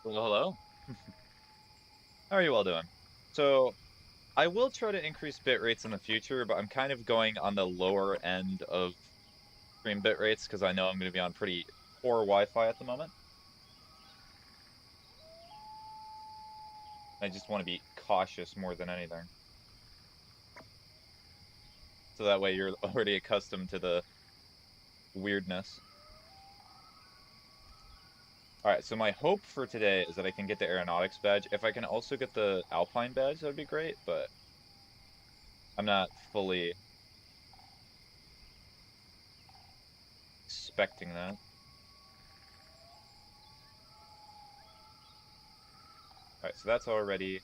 Well, hello. How are you all doing? So, I will try to increase bit rates in the future, but I'm kind of going on the lower end of stream bit rates because I know I'm going to be on pretty poor Wi-Fi at the moment. I just want to be cautious more than anything. So that way you're already accustomed to the weirdness. Alright, so my hope for today is that I can get the aeronautics badge. If I can also get the alpine badge, that would be great, but I'm not fully expecting that. Alright, so that's already...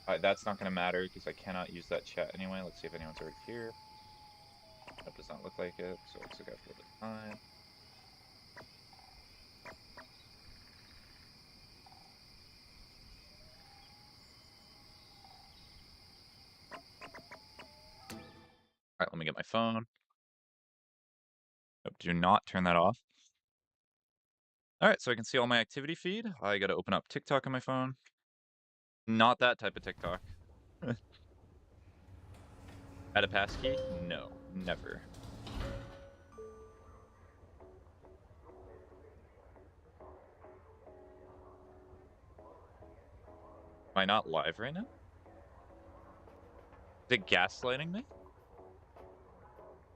Alright, that's not going to matter because I cannot use that chat anyway. Let's see if anyone's already here. That does not look like it, so it looks like I have a little bit of time. Alright, let me get my phone. Nope, do not turn that off. Alright, so I can see all my activity feed. I gotta open up TikTok on my phone. Not that type of TikTok. Add a passkey? No, never. Am I not live right now? Is it gaslighting me?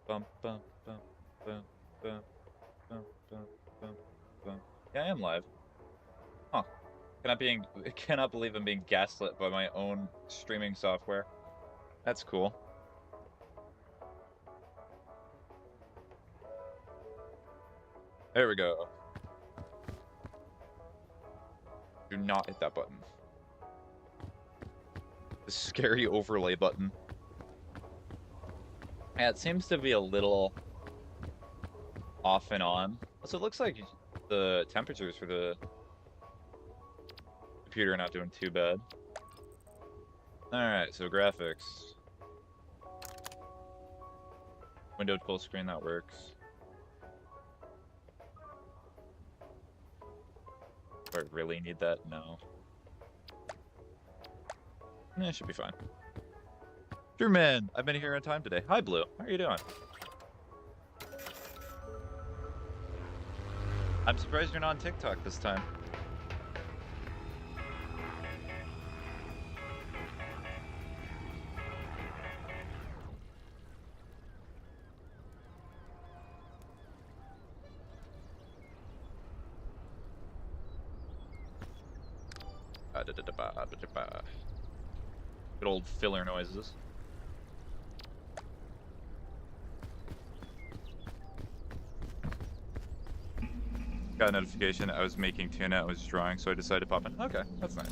Bum, bum, bum, bum, bum, bum, bum, bum, bum. Yeah, I am live. Huh. Cannot believe I'm being gaslit by my own streaming software. That's cool. There we go. Do not hit that button. The scary overlay button. Yeah, it seems to be a little off and on. So it looks like the temperatures for the computer are not doing too bad. Alright, so graphics. Windowed full screen, that works. Do I really need that? No. It should be fine. Sure, man. I've been here on time today. Hi, Blue. How are you doing? I'm surprised you're not on TikTok this time. Good old filler noises. Got a notification I was making tuna, I was drawing, so I decided to pop in. Okay, that's nice.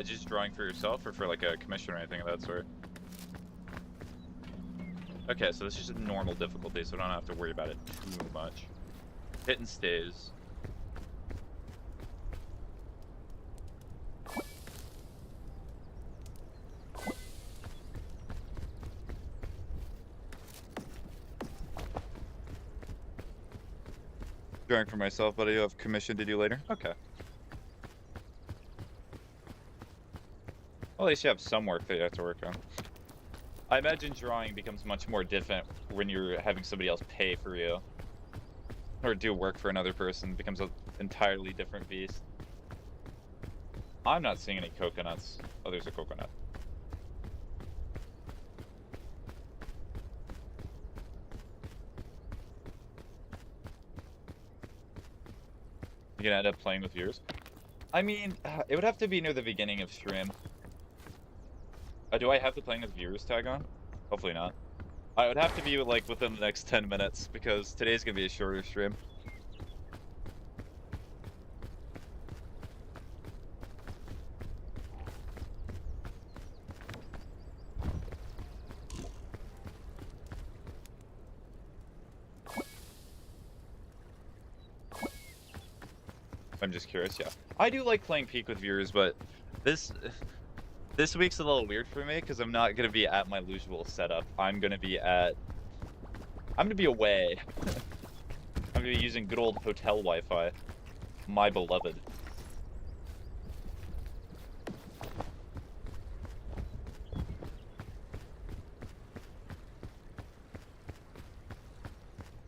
Just drawing for yourself or for like a commission or anything of that sort? Okay, so this is just a normal difficulty, so I don't have to worry about it too much. Hit and stays. Drawing for myself, but I do have commission to do later. Okay. Well, at least you have some work that you have to work on. I imagine drawing becomes much more different when you're having somebody else pay for you. Or do work for another person. It becomes an entirely different beast. I'm not seeing any coconuts. Oh, there's a coconut. You gonna end up playing with viewers? I mean, it would have to be near the beginning of stream. Do I have the playing with viewers tag on? Hopefully not. I would have to be like within the next 10 minutes because today's gonna be a shorter stream. I'm just curious, yeah. I do like playing Peak with viewers, but this week's a little weird for me because I'm not gonna be at my usual setup. I'm gonna be away. I'm gonna be using good old hotel Wi-Fi. My beloved.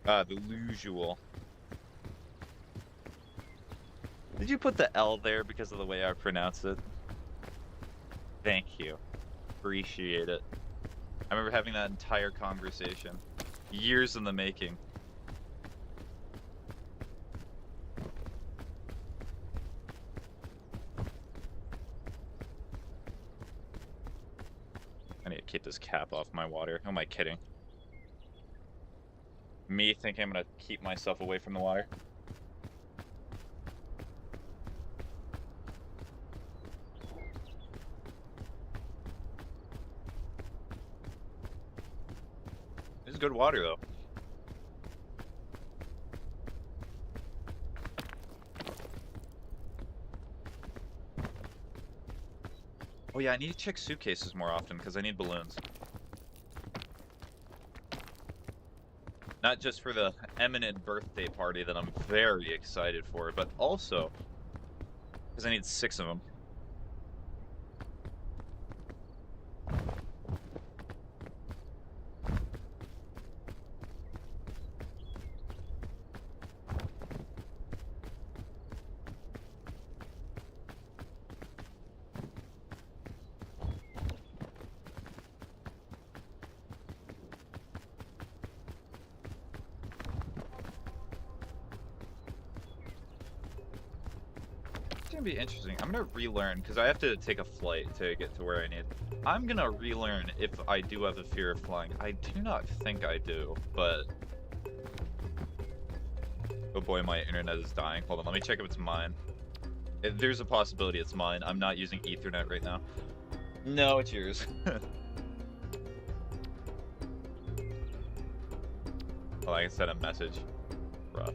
The usual. Did you put the L there because of the way I pronounce it? Thank you. Appreciate it. I remember having that entire conversation. Years in the making. I need to keep this cap off my water. Who am I kidding? Me thinking I'm gonna keep myself away from the water. This is good water, though. Oh yeah, I need to check suitcases more often because I need balloons. Not just for the imminent birthday party that I'm very excited for, but also because I need 6 of them. It's gonna be interesting. I'm gonna relearn because I have to take a flight to get to where I need. I'm gonna relearn if I do have a fear of flying. I do not think I do, but oh boy, my internet is dying. Hold on, let me check if it's mine. There's a possibility it's mine. I'm not using Ethernet right now. No, it's yours. Well, I can send a message. Rough.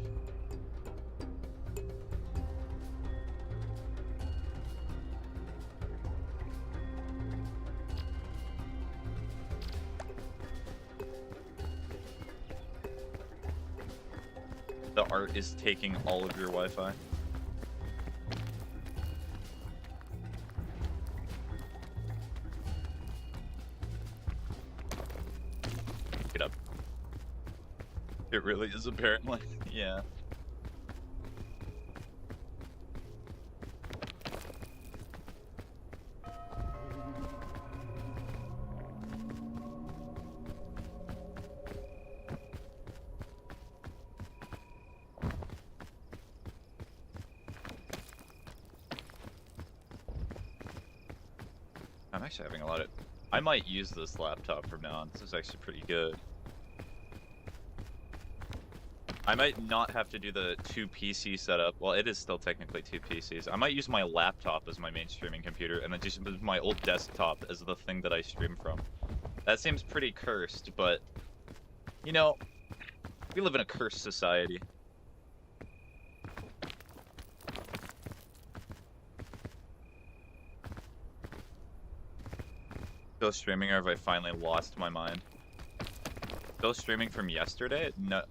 The art is taking all of your Wi-Fi. Get up. It really is, apparently. Yeah. I'm actually having a lot of... I might use this laptop from now on. This is actually pretty good. I might not have to do the 2 PC setup. Well, it is still technically 2 PCs. I might use my laptop as my main streaming computer, and then just use my old desktop as the thing that I stream from. That seems pretty cursed, but... You know, we live in a cursed society. Still streaming, or have I finally lost my mind? Still streaming from yesterday? No.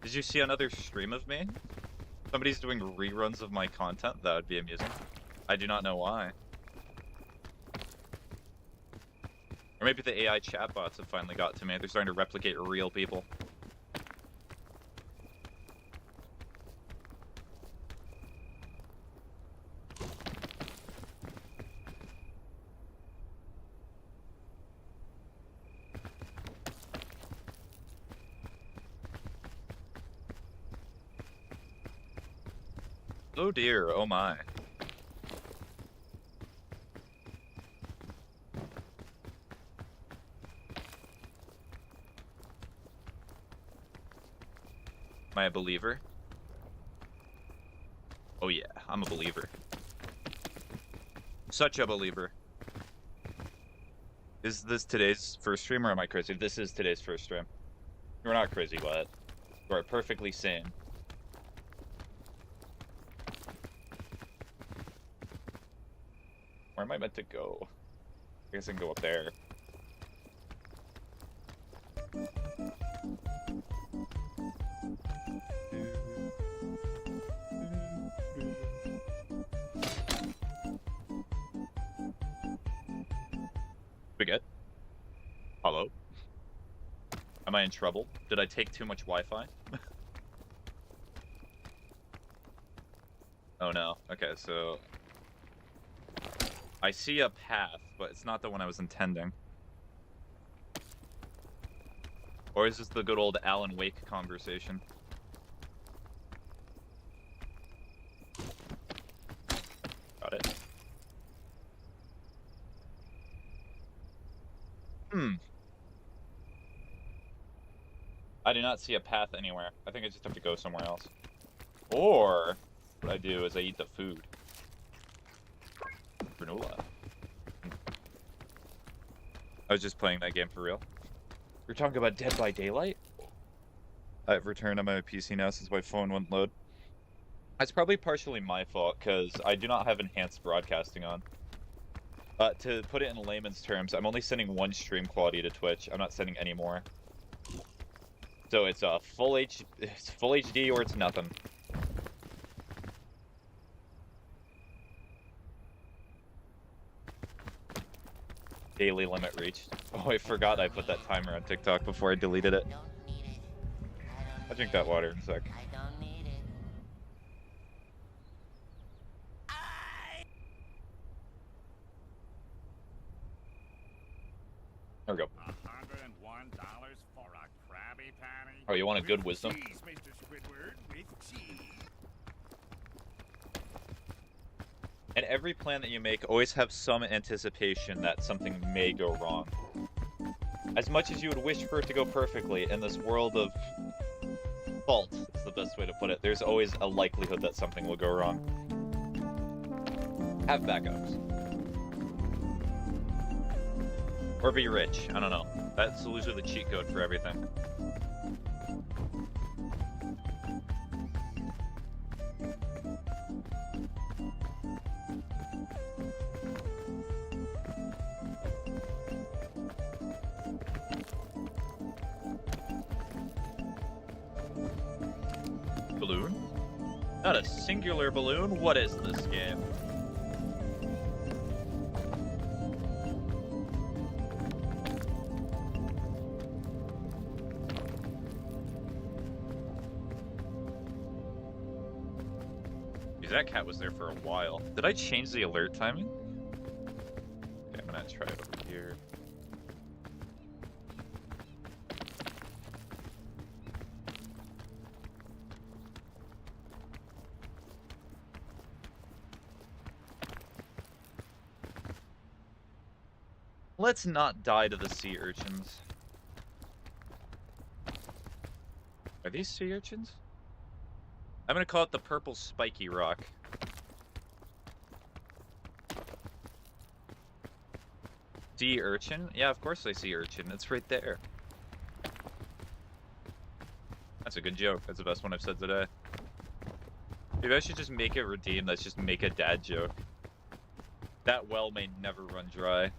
Did you see another stream of me? Somebody's doing reruns of my content? That would be amusing. I do not know why. Or maybe the AI chatbots have finally got to me. They're starting to replicate real people. Oh dear, oh my. Am I a believer? Oh yeah, I'm a believer. Such a believer. Is this today's first stream, or am I crazy? This is today's first stream. You're not crazy, what? You are perfectly sane. Where am I meant to go? I guess I can go up there. Hello? Am I in trouble? Did I take too much Wi-Fi? Oh no. Okay, so... I see a path, but it's not the one I was intending. Or is this the good old Alan Wake conversation? Got it. I do not see a path anywhere. I think I just have to go somewhere else. Or, what I do is I eat the food. Granola. I was just playing that game for real. You're talking about Dead by Daylight? I've returned on my PC now since my phone wouldn't load. That's probably partially my fault, because I do not have enhanced broadcasting on. To put it in layman's terms, I'm only sending one stream quality to Twitch. I'm not sending any more. So it's it's full HD or it's nothing. Daily limit reached. Oh, I forgot I put that timer on TikTok before I deleted it. I'll drink that water in a sec. There we go. $101 for a Krabby Patty. Oh, you want a good wisdom? Cheese, Mr. Squidward, with cheese. And every plan that you make, always have some anticipation that something may go wrong. As much as you would wish for it to go perfectly, in this world of fault, is the best way to put it, there's always a likelihood that something will go wrong. Have backups. Or be rich, I don't know. That's usually the cheat code for everything. Balloon? Not a singular balloon? What is this game? That cat was there for a while. Did I change the alert timing? Okay, I'm gonna try it over here. Let's not die to the sea urchins. Are these sea urchins? I'm gonna call it the purple spiky rock. Sea urchin? Yeah, of course I see urchin. It's right there. That's a good joke. That's the best one I've said today. Maybe I should just make it redeem. Let's just make a dad joke. That well may never run dry.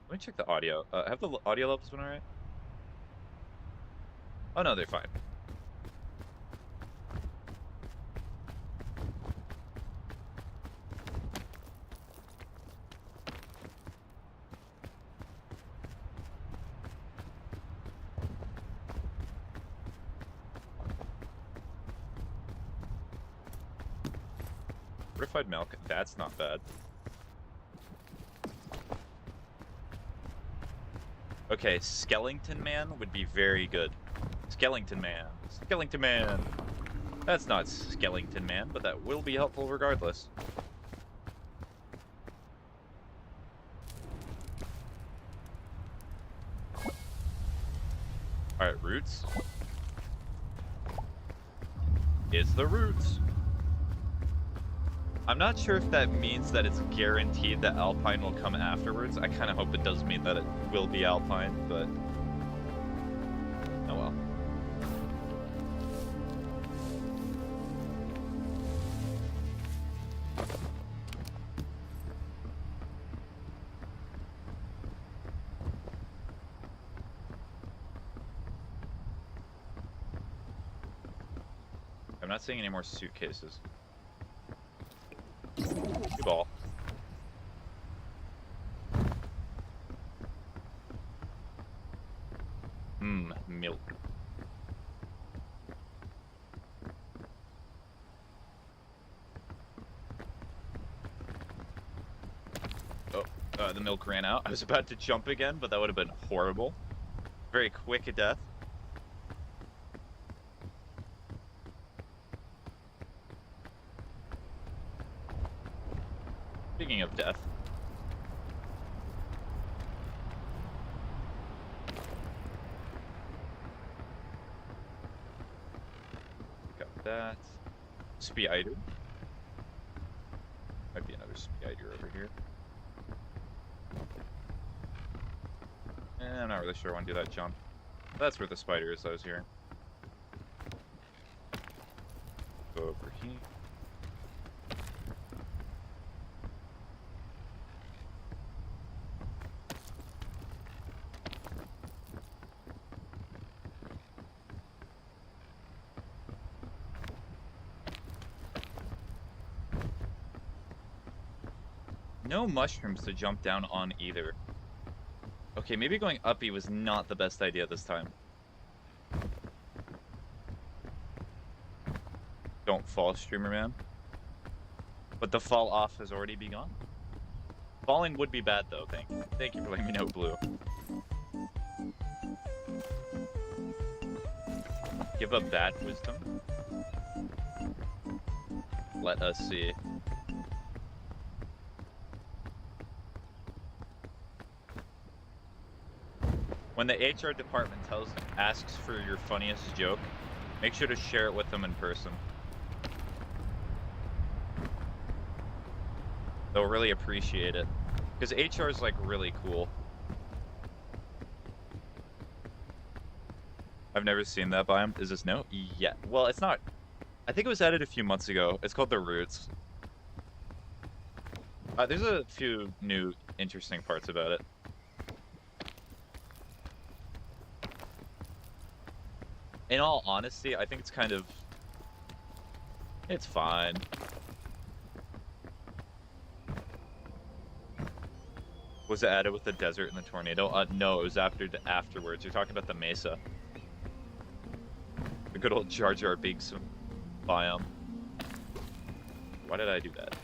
Let me check the audio. Have the audio levels been alright? Oh no, they're fine. Fortified milk, that's not bad. Okay, Skellington Man would be very good. Skellington Man. Skellington Man. That's not Skellington Man, but that will be helpful regardless. Alright, roots. It's the roots. I'm not sure if that means that it's guaranteed that Alpine will come afterwards. I kind of hope it does mean that it will be Alpine, but... oh well. I'm not seeing any more suitcases. Good ball. Milk. Oh, the milk ran out. I was about to jump again, but that would have been horrible. Very quick death. Speaking of death. Got that. Spider. Might be another spider over here. I'm not really sure I want to do that jump. That's where the spider is I was hearing. Go over here. No mushrooms to jump down on either. Okay, maybe going uppy was not the best idea this time. Don't fall, streamer man. But the fall off has already begun. Falling would be bad though, thank you for letting me know, Blue. Give up bad wisdom. Let us see. When the HR department asks for your funniest joke, make sure to share it with them in person. They'll really appreciate it. Because HR is like really cool. I've never seen that biome. Is this new? Yeah. Well, it's not. I think it was added a few months ago. It's called the Roots. There's a few new interesting parts about it. In all honesty, I think it's kind of... It's fine. Was it added with the desert and the tornado? No, it was afterwards. You're talking about the mesa. The good old Jar Jar Binks biome. Why did I do that?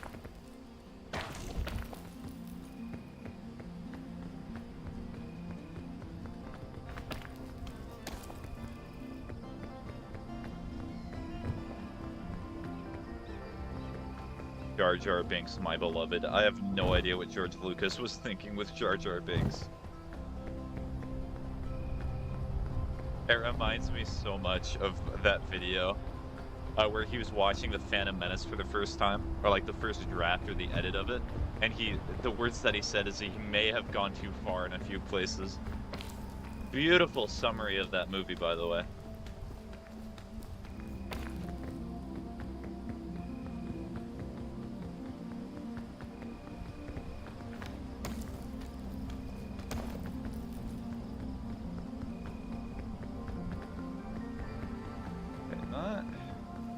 Jar Jar Binks, my beloved. I have no idea what George Lucas was thinking with Jar Jar Binks. It reminds me so much of that video where he was watching The Phantom Menace for the first time, or like the first draft or the edit of it, and the words that he said is he may have gone too far in a few places. Beautiful summary of that movie, by the way.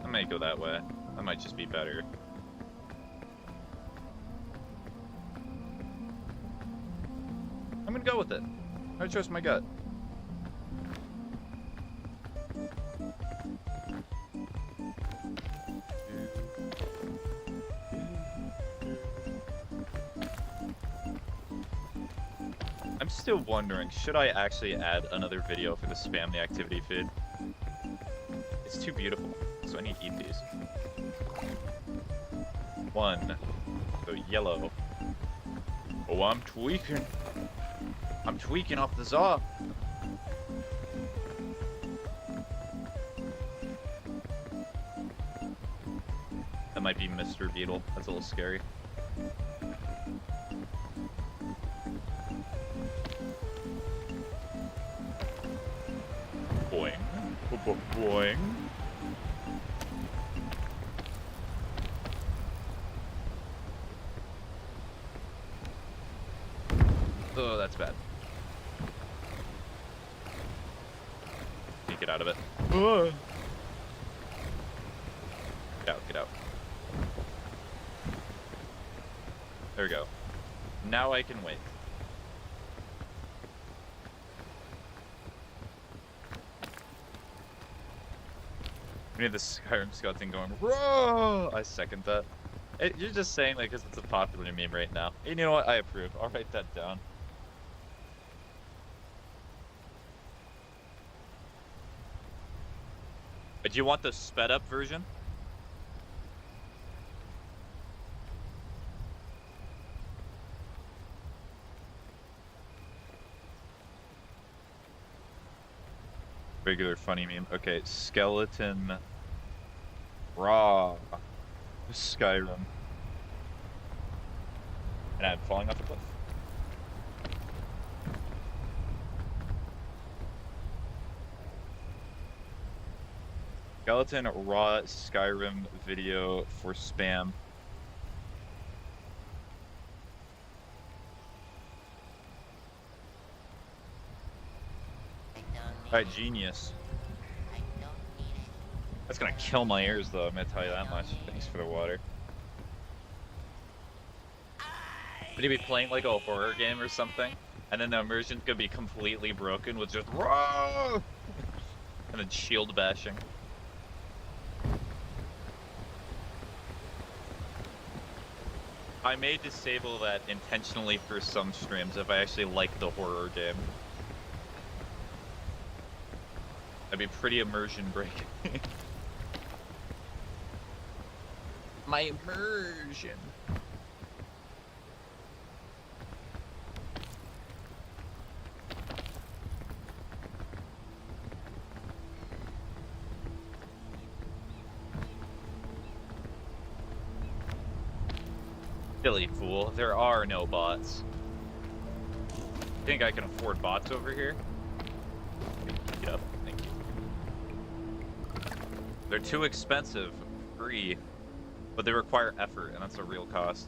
I might go that way. That might just be better. I'm gonna go with it. I trust my gut. I'm still wondering, should I actually add another video for the spam the activity feed? It's too beautiful, so I need to eat these. One. So yellow. Oh, I'm tweaking. I'm tweaking off the Zaw. That might be Mr. Beetle. That's a little scary. Boing. Boing. Oh, that's bad. Can't get out of it. Get out, get out. There we go. Now I can wait. We need the Skyrim Scout thing going. Whoa! I second that. You're just saying that because it's a popular meme right now. And you know what? I approve. I'll write that down. Do you want the sped up version? Regular funny meme. Okay, skeleton raw Skyrim. And I'm falling off a cliff. Skeleton raw Skyrim video for spam. Alright, genius. That's gonna kill my ears though, I'm gonna tell you that much. Thanks for the water. Would you be playing like a horror game or something? And then the immersion's gonna be completely broken with just RAW! And then shield bashing. I may disable that intentionally for some streams if I actually like the horror game. That'd be pretty immersion breaking. My immersion. Silly fool, there are no bots. Think I can afford bots over here? Yep, thank you. They're too expensive, free, but they require effort, and that's a real cost.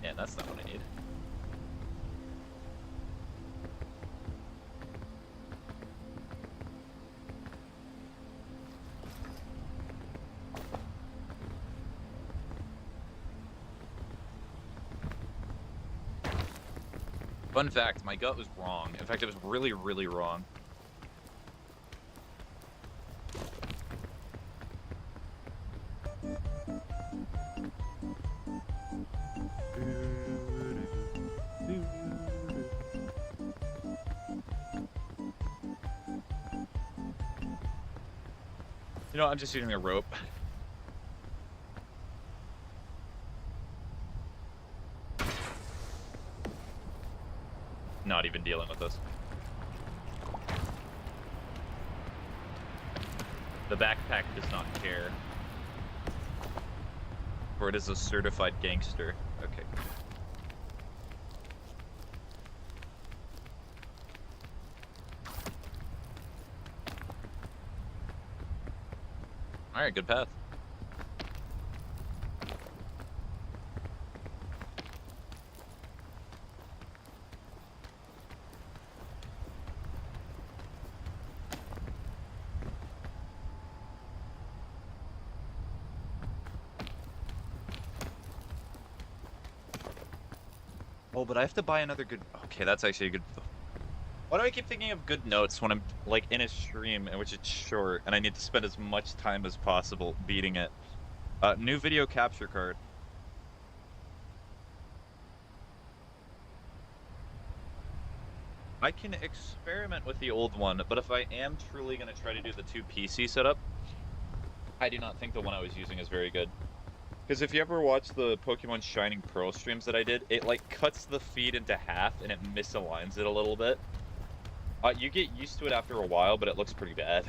Yeah, that's not what I need. Fun fact, my gut was wrong. In fact, it was really, really wrong. You know, I'm just using a rope. Not even dealing with this. The backpack does not care. For it is a certified gangster. Okay. Alright, good path. Oh, but I have to buy another good... Okay, that's actually a good... Why do I keep thinking of good notes when I'm, like, in a stream in which it's short, and I need to spend as much time as possible beating it? New video capture card. I can experiment with the old one, but if I am truly going to try to do the 2 PC setup, I do not think the one I was using is very good. Because if you ever watch the Pokemon Shining Pearl streams that I did, it like cuts the feed into half and it misaligns it a little bit. You get used to it after a while, but it looks pretty bad.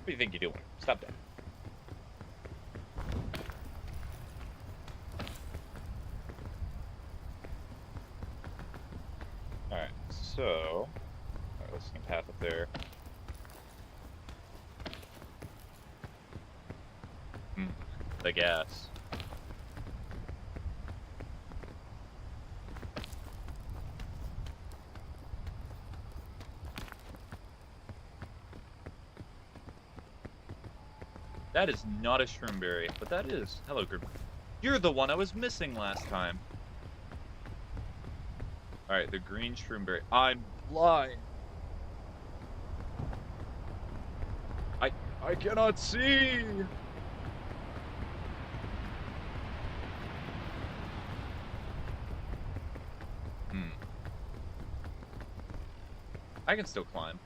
do you think you're doing? Stop that. Alright, so... Alright, let's see a path up there. The gas. That is not a shroomberry, but that is... Hello, group. You're the one I was missing last time. Alright, the green shroomberry. I'm blind. I cannot see! I can still climb.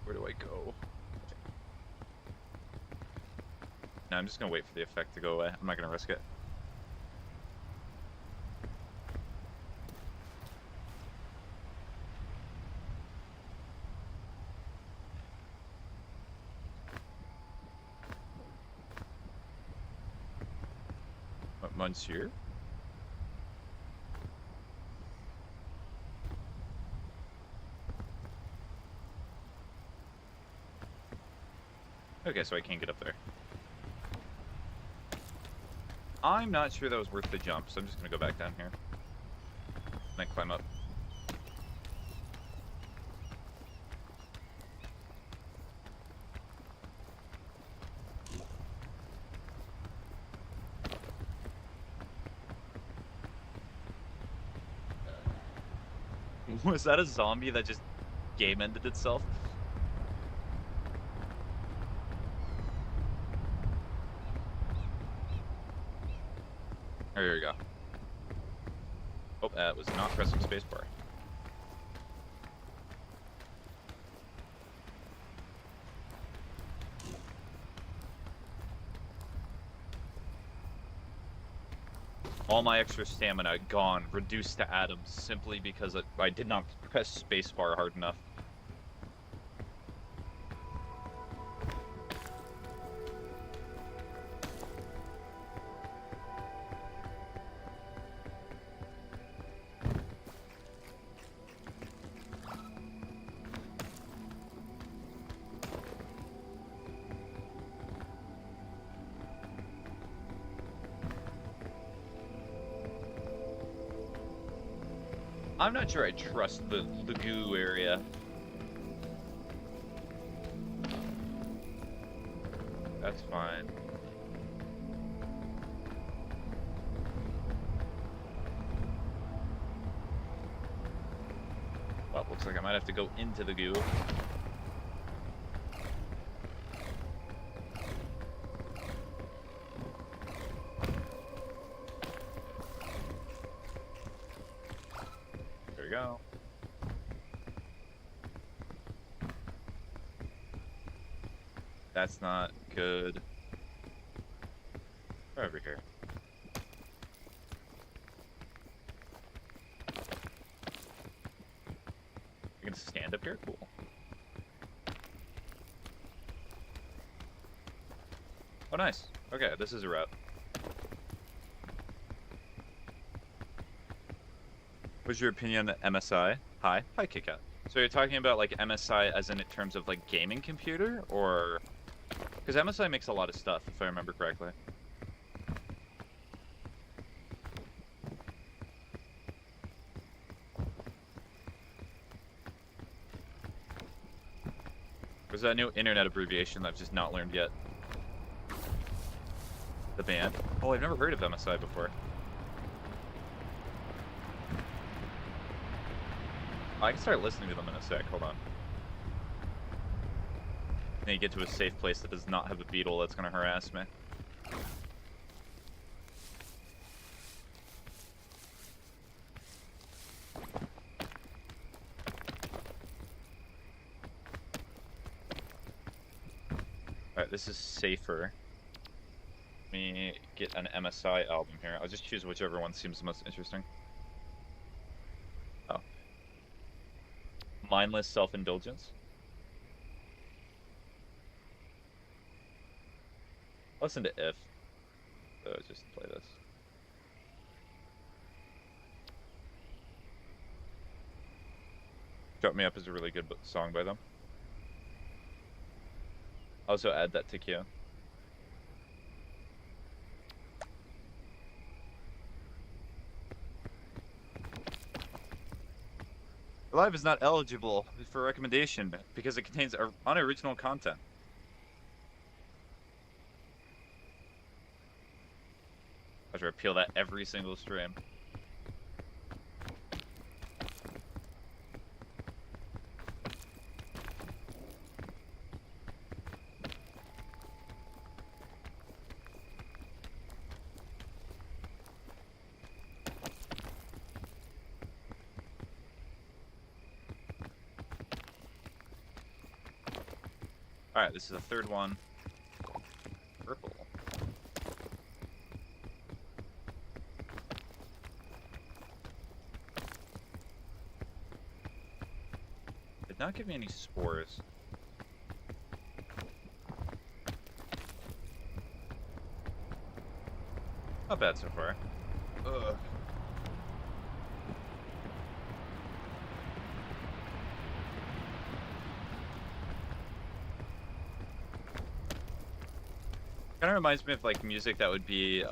Where do I go? No, I'm just gonna wait for the effect to go away. I'm not gonna risk it. What, Monsieur? Okay, so I can't get up there. I'm not sure that was worth the jump, so I'm just gonna go back down here. Then climb up. Was that a zombie that just game ended itself? There we go. Oh, that was not pressing spacebar. All my extra stamina gone, reduced to atoms, simply because I did not press spacebar hard enough. I'm not sure I trust the goo area. That's fine. Well, looks like I might have to go into the goo. There we go. That's not good. We're over here. You can stand up here? Cool. Oh, nice. Okay, this is a route. What's your opinion on MSI? Hi, KitKat. So you're talking about like MSI as in terms of like gaming computer, or because MSI makes a lot of stuff, if I remember correctly. There's that new internet abbreviation that I've just not learned yet. The band. Oh, I've never heard of MSI before. I can start listening to them in a sec. Hold on. Then you get to a safe place that does not have a beetle that's going to harass me. Alright, this is safer. me get an MSI album here. I'll just choose whichever one seems the most interesting. Oh. Mindless Self-Indulgence. Listen to If. So just play this. Drop Me Up is a really good song by them. Also add that to queue. Live is not eligible for recommendation because it contains unoriginal content. I have to repeal that every single stream. Alright, this is the third one. Purple. Did not give me any spores. Not bad so far. Ugh. Kind of reminds me of like music that would be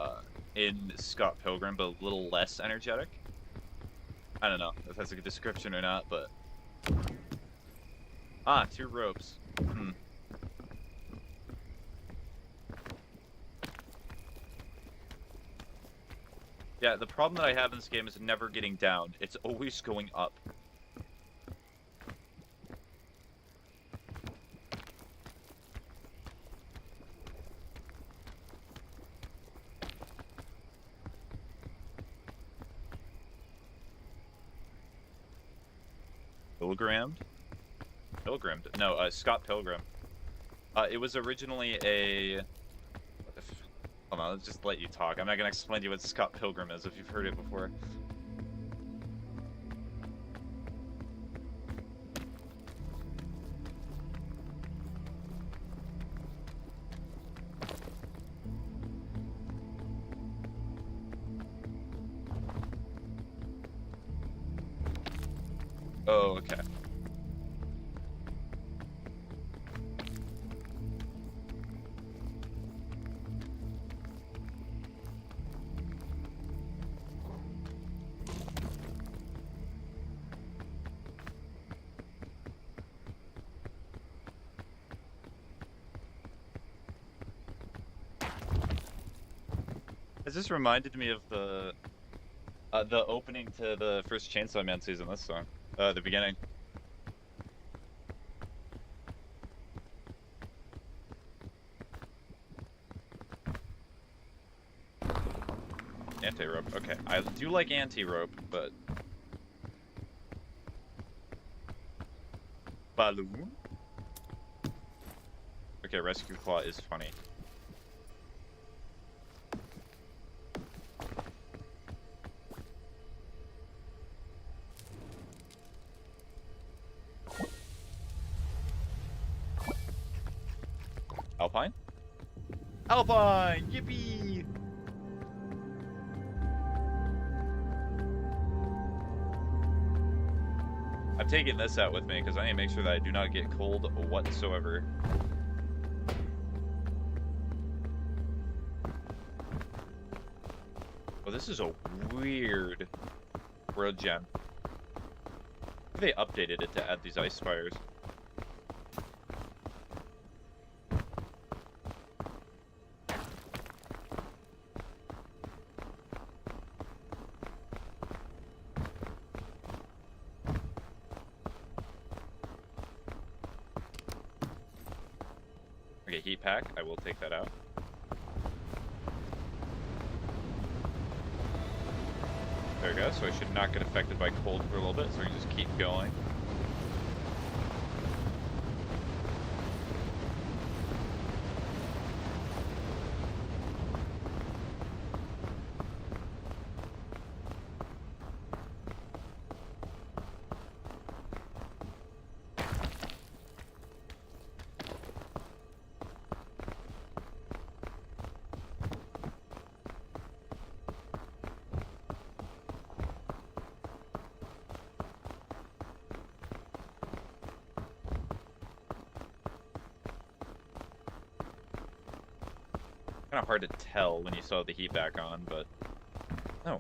in Scott Pilgrim, but a little less energetic. I don't know if that's a good description or not, but ah, 2 ropes. Yeah, the problem that I have in this game is never getting down. It's always going up. Pilgrimed? No, Scott Pilgrim. It was originally a... Hold on, let's just let you talk. I'm not gonna explain to you what Scott Pilgrim is if you've heard it before. Oh, okay. This reminded me of the opening to the first Chainsaw Man season. This song, the beginning. Anti-rope. Okay, I do like anti-rope, but balloon. Okay, rescue claw is funny. Alpine? Alpine! Yippee! I'm taking this out with me because I need to make sure that I do not get cold whatsoever. Oh, this is a weird world gem. They updated it to add these ice spires. Okay, heat pack. I will take that out. There we go. So I should not get affected by cold for a little bit, so we can just keep going. Kind of hard to tell when you still have the heat back on, but no.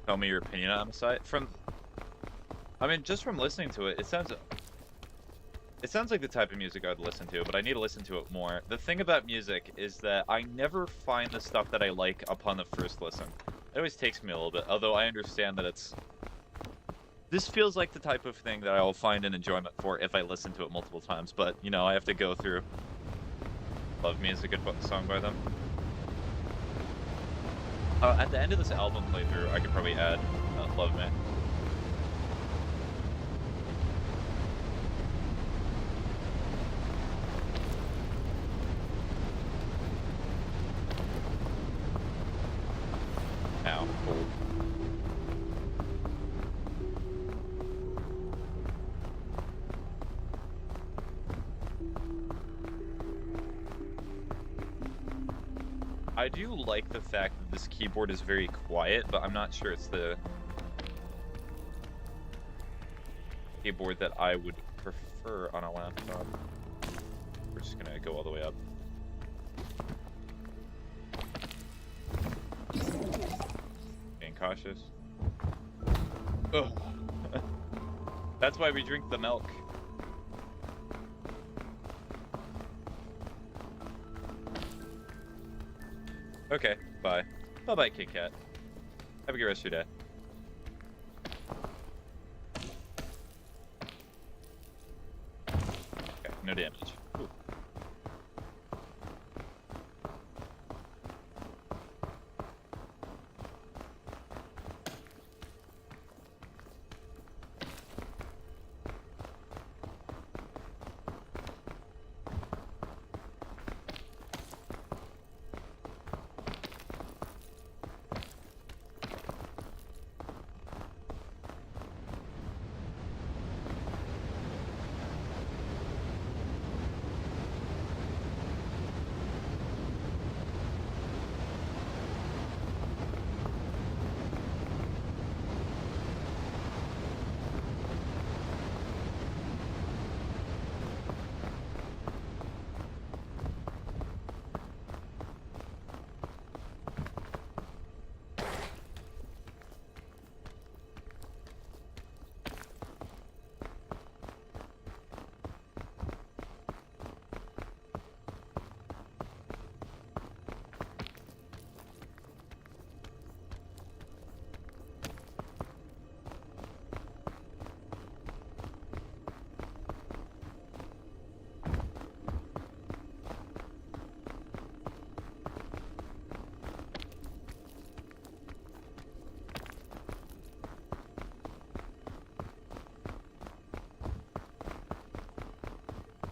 Tell me your opinion on the site. I mean, just from listening to it, it sounds like the type of music I'd listen to, but I need to listen to it more. The thing about music is that I never find the stuff that I like upon the first listen. It always takes me a little bit, although I understand that this feels like the type of thing that I will find an enjoyment for if I listen to it multiple times, but, you know, I have to go through. Love Me is a good song by them. At the end of this album playthrough, I could probably add Love Me. Ow, cold. I do like the fact that this keyboard is very quiet, but I'm not sure it's the keyboard that I would prefer on a laptop. We're just gonna go all the way up. Being cautious. Ugh. That's why we drink the milk. Okay, bye. Bye-bye, Kit Kat. Have a good rest of your day. Okay, no damage. Ooh.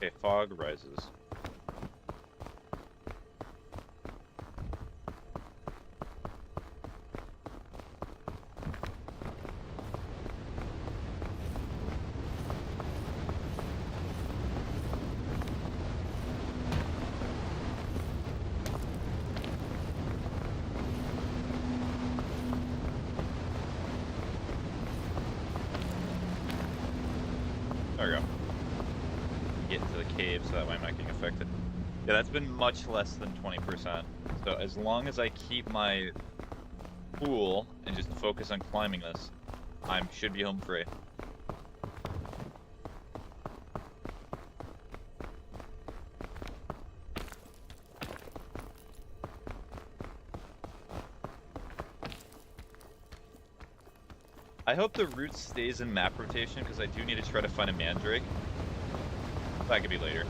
Okay, fog rises. There we go. Get into the cave so that way I'm not getting affected. Yeah, that's been much less than 20%. So as long as I keep my cool and just focus on climbing this, I should be home free. I hope the route stays in map rotation because I do need to try to find a mandrake. That could be later.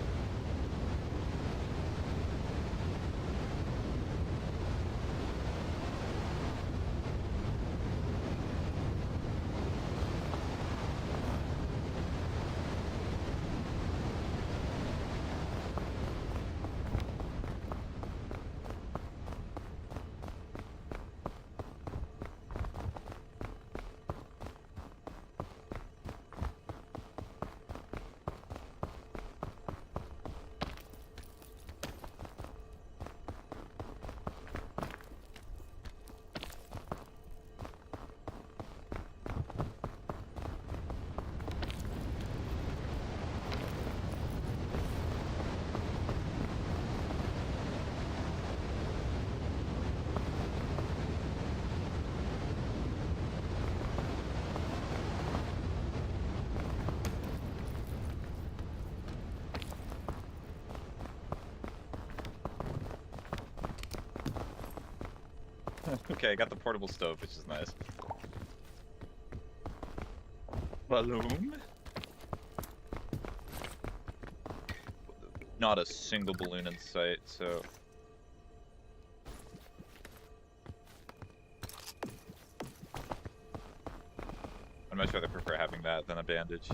Okay, I got the portable stove, which is nice. Balloon? Not a single balloon in sight, so... I'd much rather prefer having that than a bandage.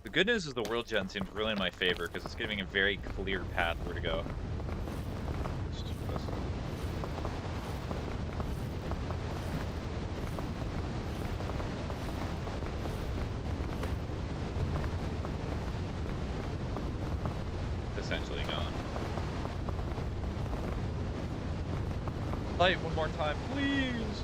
The good news is the world gen seems really in my favor because it's giving a very clear path where to go. Essentially gone. Light one more time, please!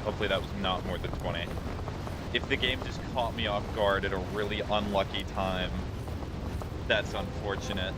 Hopefully that was not more than 20. If the game just caught me off guard at a really unlucky time, that's unfortunate.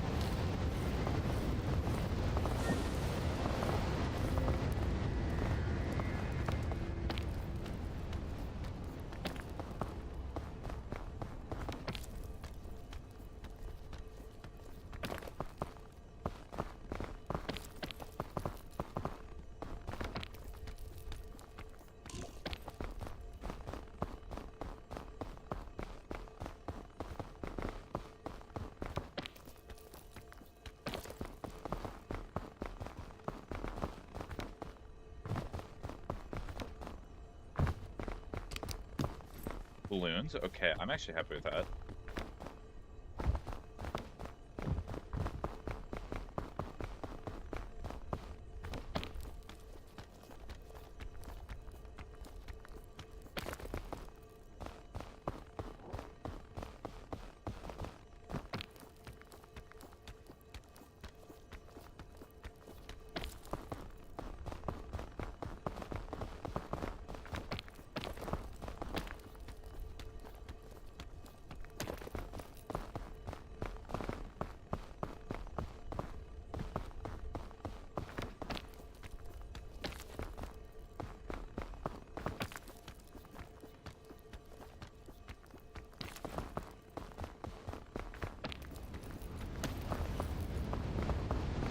Balloons? Okay, I'm actually happy with that.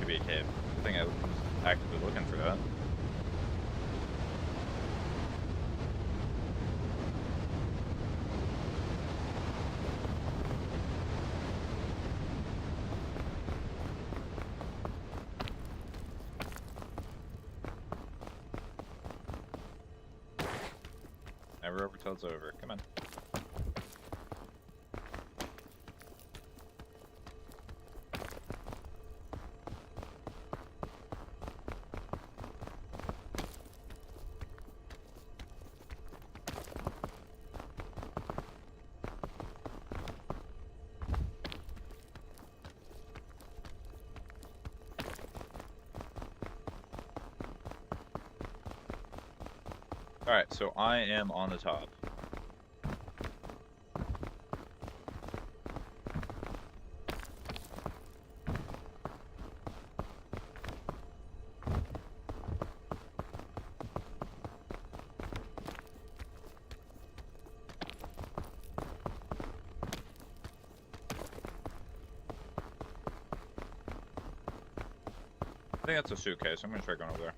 Be a cave. I think I was actively looking for that. Never over till it's over. Come on. Alright, so I am on the top. I think that's a suitcase. I'm gonna try going over there.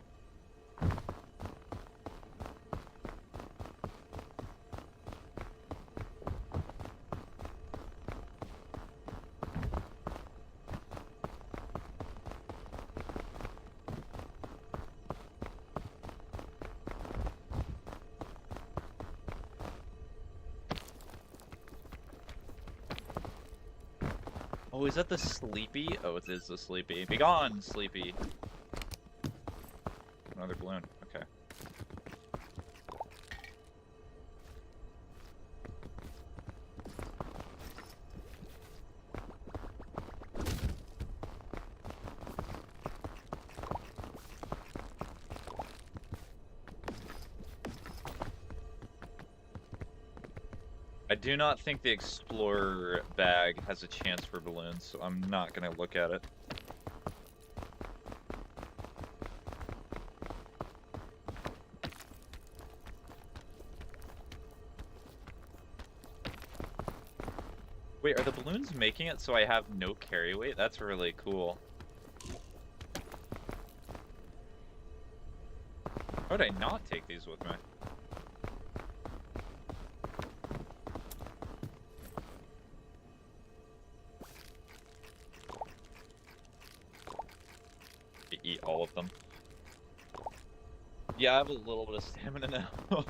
Oh, is that the Sleepy? Oh, it is the Sleepy. Be gone, Sleepy. Another balloon. Okay. I do not think the Explorer bag has a chance for balloons, so I'm not gonna look at it. Wait, are the balloons making it so I have no carry weight? That's really cool. How would I not take these with me? Eat all of them. Yeah, I have a little bit of stamina now.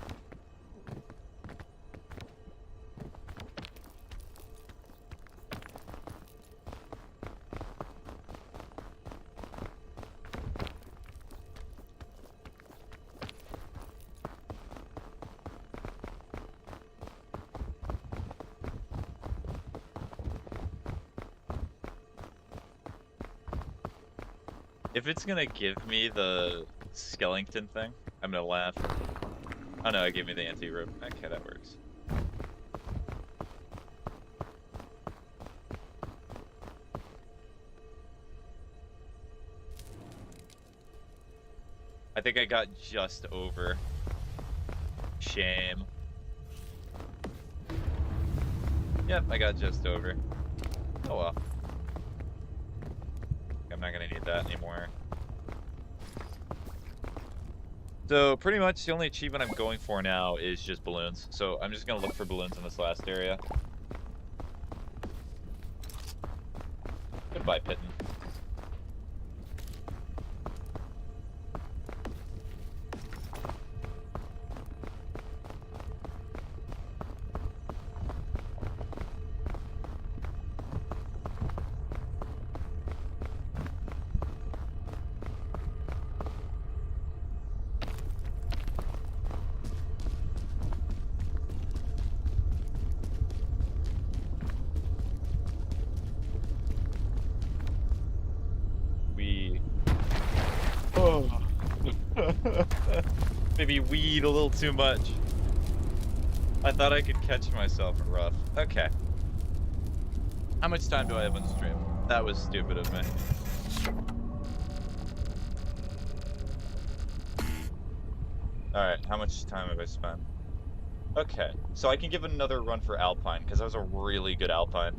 If it's gonna give me the skeleton thing, I'm gonna laugh. Oh no, it gave me the anti-rope. Okay, that works. I think I got just over. Shame. Yep, I got just over. Oh well. I'm not gonna need that anymore. So pretty much the only achievement I'm going for now is just balloons. So I'm just gonna look for balloons in this last area. Goodbye, Pitten. Maybe weed a little too much. I thought I could catch myself rough. Okay. How much time do I have on stream? That was stupid of me. Alright, how much time have I spent? Okay, so I can give another run for Alpine, because that was a really good Alpine.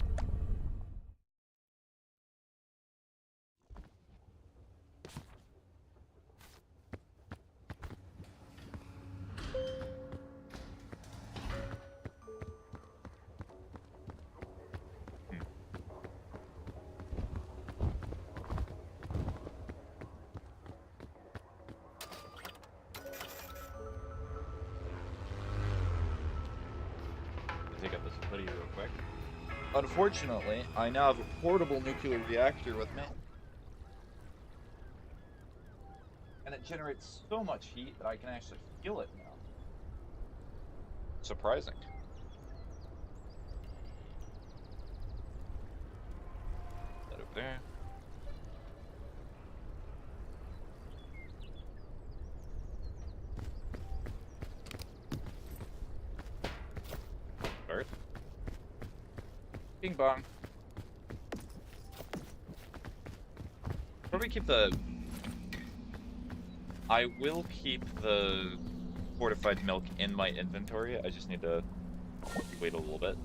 Take out this hoodie real quick. Unfortunately, I now have a portable nuclear reactor with me. And it generates so much heat that I can actually feel it now. Surprising. That over there. Start. Bing bong. Probably keep the... I will keep the fortified milk in my inventory. I just need to wait a little bit.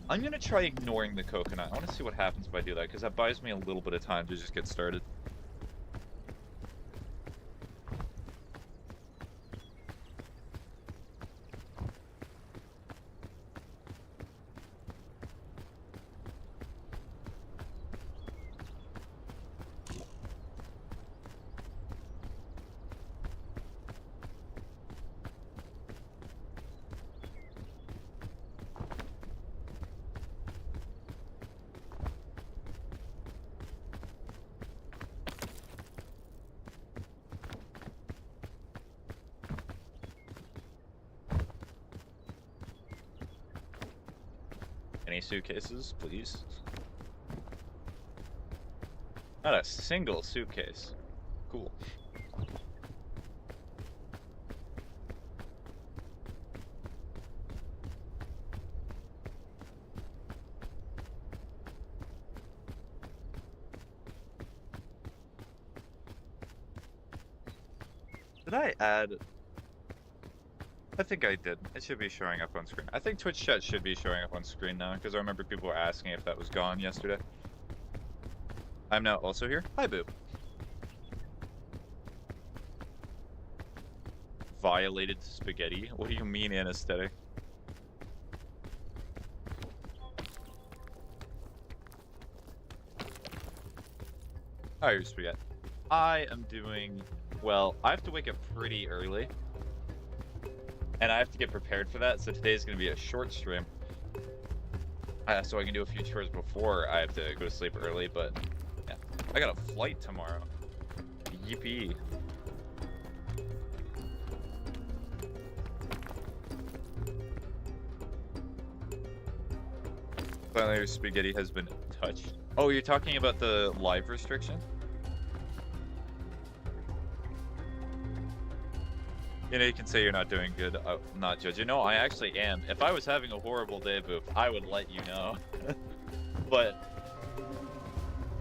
I'm gonna try ignoring the coconut. I want to see what happens if I do that, because that buys me a little bit of time to just get started. Any suitcases, please? Not a single suitcase. Cool. Did I add? I think I did. It should be showing up on screen. I think Twitch chat should be showing up on screen now, because I remember people were asking if that was gone yesterday. I'm now also here. Hi, Boo. Violated spaghetti? What do you mean anesthetic? Hi, spaghetti. I am doing well. I have to wake up pretty early, and I have to get prepared for that. So today's gonna be a short stream, so I can do a few chores before I have to go to sleep early. But yeah, I got a flight tomorrow. Yippee! Finally, your spaghetti has been touched. Oh, you're talking about the live restriction? You know, you can say you're not doing good. I'm not judging. No, I actually am. If I was having a horrible day, Boop, I would let you know. But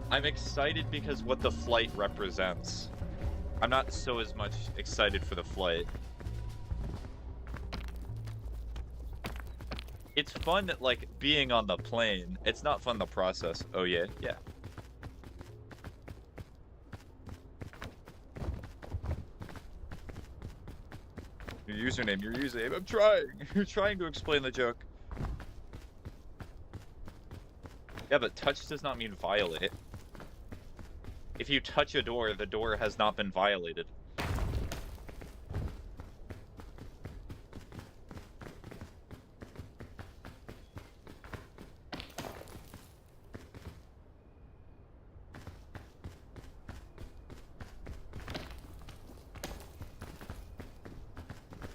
I'm excited because what the flight represents. I'm not so as much excited for the flight. It's fun, like, being on the plane. It's not fun, the process. Oh, yeah? Yeah. Your username. I'm trying. You're trying to explain the joke. Yeah, but touch does not mean violate. If you touch a door, the door has not been violated.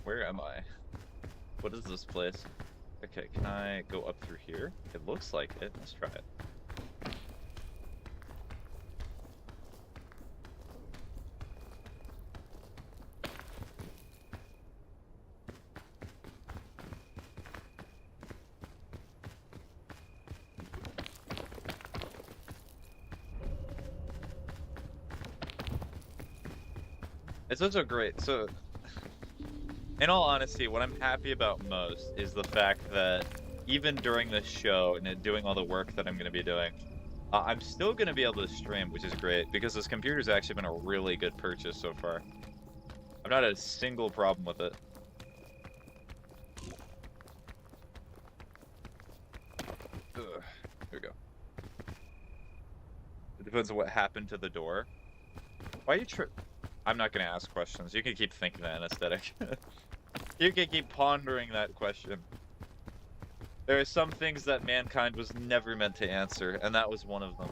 Where am I? What is this place? Okay, can I go up through here? It looks like it. Let's try it. It's also great. So, in all honesty, what I'm happy about most is the fact that even during this show and doing all the work that I'm going to be doing, I'm still going to be able to stream, which is great, because this computer's actually been a really good purchase so far. I've not had a single problem with it. Ugh. Here we go. It depends on what happened to the door. Why are you I'm not going to ask questions. You can keep thinking that anesthetic. You can keep pondering that question. There are some things that mankind was never meant to answer, and that was one of them.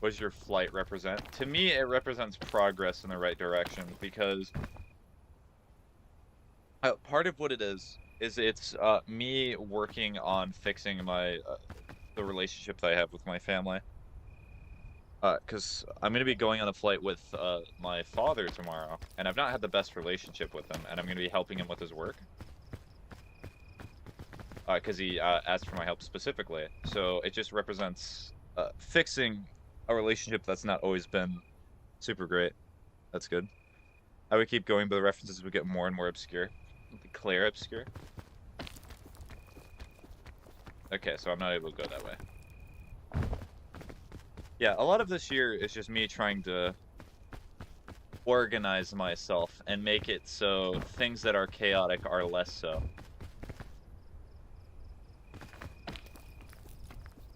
What does your flight represent? To me, it represents progress in the right direction, because part of what it is it's me working on fixing my the relationship that I have with my family. Because I'm going to be going on a flight with my father tomorrow, and I've not had the best relationship with him, and I'm going to be helping him with his work. Because he asked for my help specifically. So it just represents fixing a relationship that's not always been super great. That's good. I would keep going, but the references would get more and more obscure. Declare obscure. Okay, so I'm not able to go that way. Yeah, a lot of this year is just me trying to organize myself and make it so things that are chaotic are less so.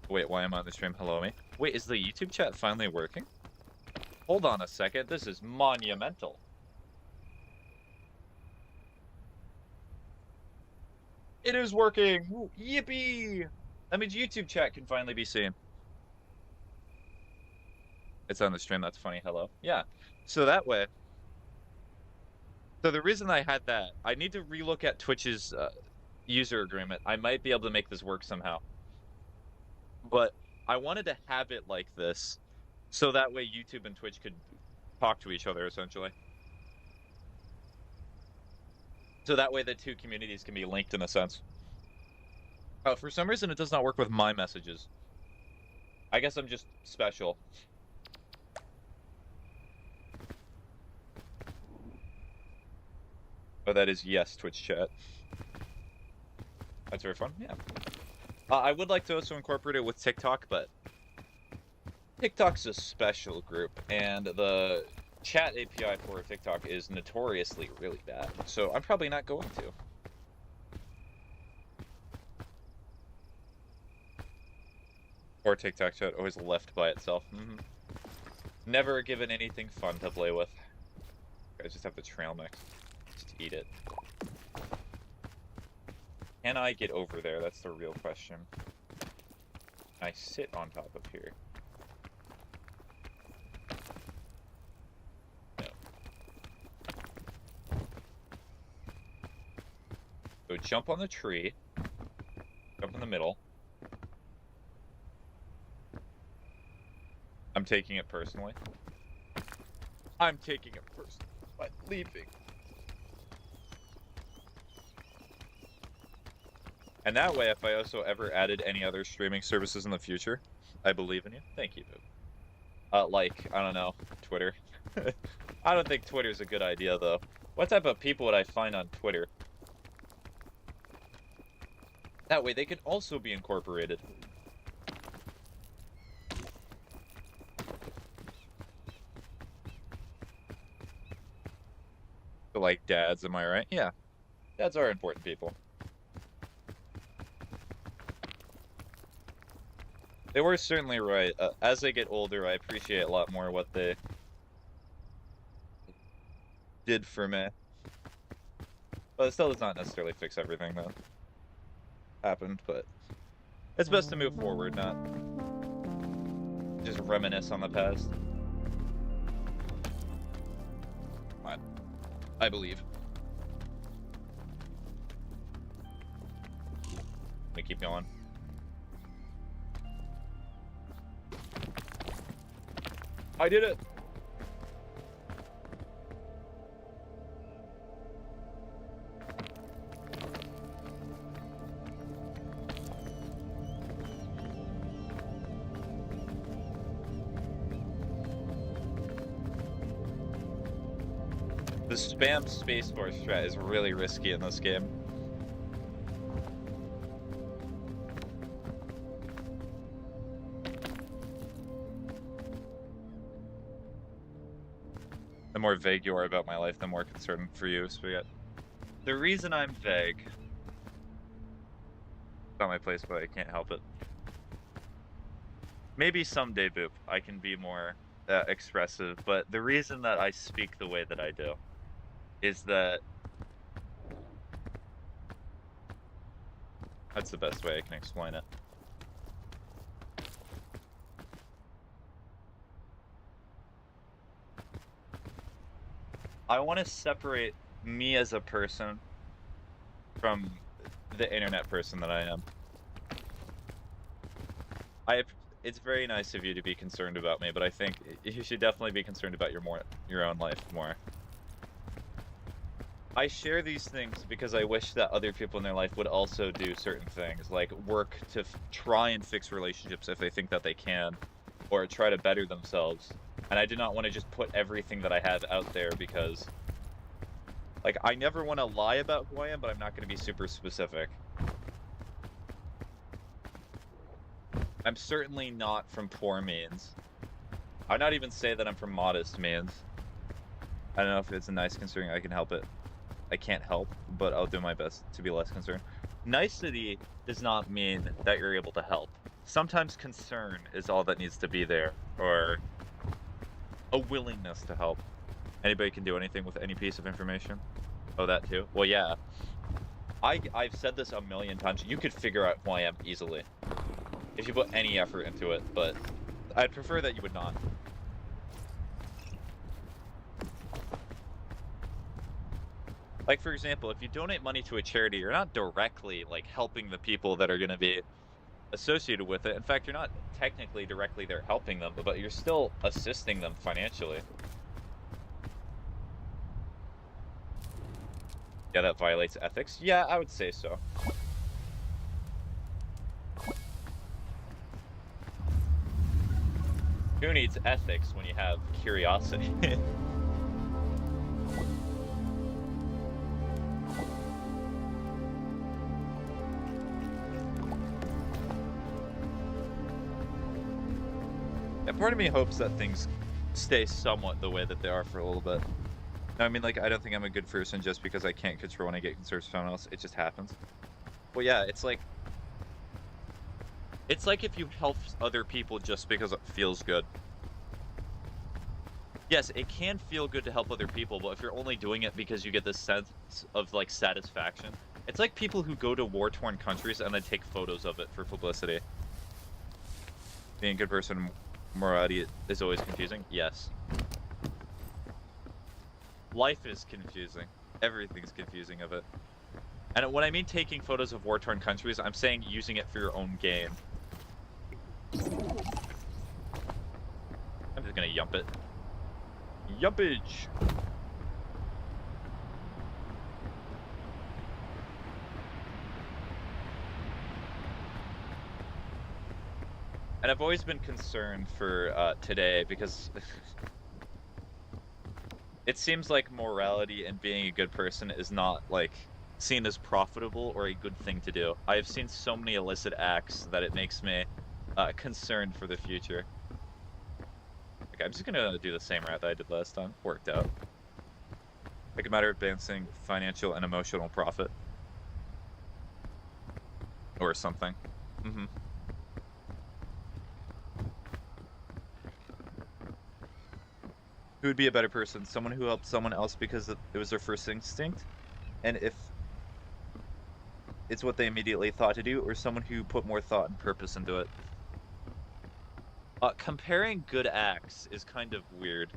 Wait, why am I on the stream? Hello, me. Wait, is the YouTube chat finally working? Hold on a second. This is monumental. It is working! Woo, yippee! That means YouTube chat can finally be seen. It's on the stream. That's funny. Hello. Yeah. So that way. So the reason I had that, I need to relook at Twitch's user agreement, I might be able to make this work somehow. But I wanted to have it like this, so that way YouTube and Twitch could talk to each other, essentially. So that way the two communities can be linked in a sense. For some reason, it does not work with my messages. I guess I'm just special. Oh, that is yes, Twitch chat. That's very fun, yeah. I would like to also incorporate it with TikTok, but TikTok's a special group, and the chat API for TikTok is notoriously really bad, so I'm probably not going to. Or TikTok chat, always left by itself. Never given anything fun to play with. I just have the trail mix. Just eat it. Can I get over there? That's the real question. Can I sit on top of here? No. So jump on the tree. Jump in the middle. I'm taking it personally. I'm taking it personally by leaving. And that way, if I also ever added any other streaming services in the future, I believe in you. Thank you, Boop. Like, I don't know, Twitter. I don't think Twitter's a good idea, though. What type of people would I find on Twitter? That way, they could also be incorporated. Like dads, am I right? Yeah. Dads are important people. They were certainly right. As I get older, I appreciate a lot more what they did for me. But it still does not necessarily fix everything that happened, but it's best to move forward, not just reminisce on the past. I believe. Let me keep going. I did it! The spam spacebar strat is really risky in this game. The more vague you are about my life, the more concerned for you, Spaghetti. The reason I'm vague... It's not my place, but I can't help it. Maybe someday, Boop, I can be more expressive, but the reason that I speak the way that I do is that... That's the best way I can explain it. I want to separate me as a person from the internet person that I am. It's very nice of you to be concerned about me, but I think you should definitely be concerned about your own life more. I share these things because I wish that other people in their life would also do certain things, like work to try and fix relationships if they think that they can, or try to better themselves. And I do not want to just put everything that I have out there because, like, I never want to lie about who I am, but I'm not going to be super specific. I'm certainly not from poor means. I'd not even say that I'm from modest means. I don't know if it's a nice considering I can help it. I can't help, but I'll do my best to be less concerned. Nicety does not mean that you're able to help. Sometimes concern is all that needs to be there, or a willingness to help. Anybody can do anything with any piece of information. Oh, that too? Well, yeah. I've said this a million times. You could figure out who I am easily if you put any effort into it, but I'd prefer that you would not. Like, for example, if you donate money to a charity, you're not directly, like, helping the people that are gonna be associated with it. In fact, you're not technically directly there helping them, but you're still assisting them financially. Yeah, that violates ethics. Yeah, I would say so. Who needs ethics when you have curiosity? And part of me hopes that things stay somewhat the way that they are for a little bit. No, I mean, like, I don't think I'm a good person just because I can't control when I get concerned with someone else. It just happens. Well, yeah, it's like if you help other people just because it feels good. Yes, it can feel good to help other people, but if you're only doing it because you get this sense of, like, satisfaction, it's like people who go to war-torn countries and then take photos of it for publicity. Being a good person, morality is always confusing. Yes. Life is confusing. Everything's confusing of it. And when I mean taking photos of war-torn countries, I'm saying using it for your own gain. I'm just gonna yump it. Yumpage! And I've always been concerned for today because it seems like morality and being a good person is not, like, seen as profitable or a good thing to do. I have seen so many illicit acts that it makes me concerned for the future. Okay, I'm just gonna do the same route that I did last time. Worked out. Like a matter of advancing financial and emotional profit. Or something. Mm-hmm. Who would be a better person? Someone who helped someone else because it was their first instinct? And if it's what they immediately thought to do, or someone who put more thought and purpose into it? Comparing good acts is kind of weird.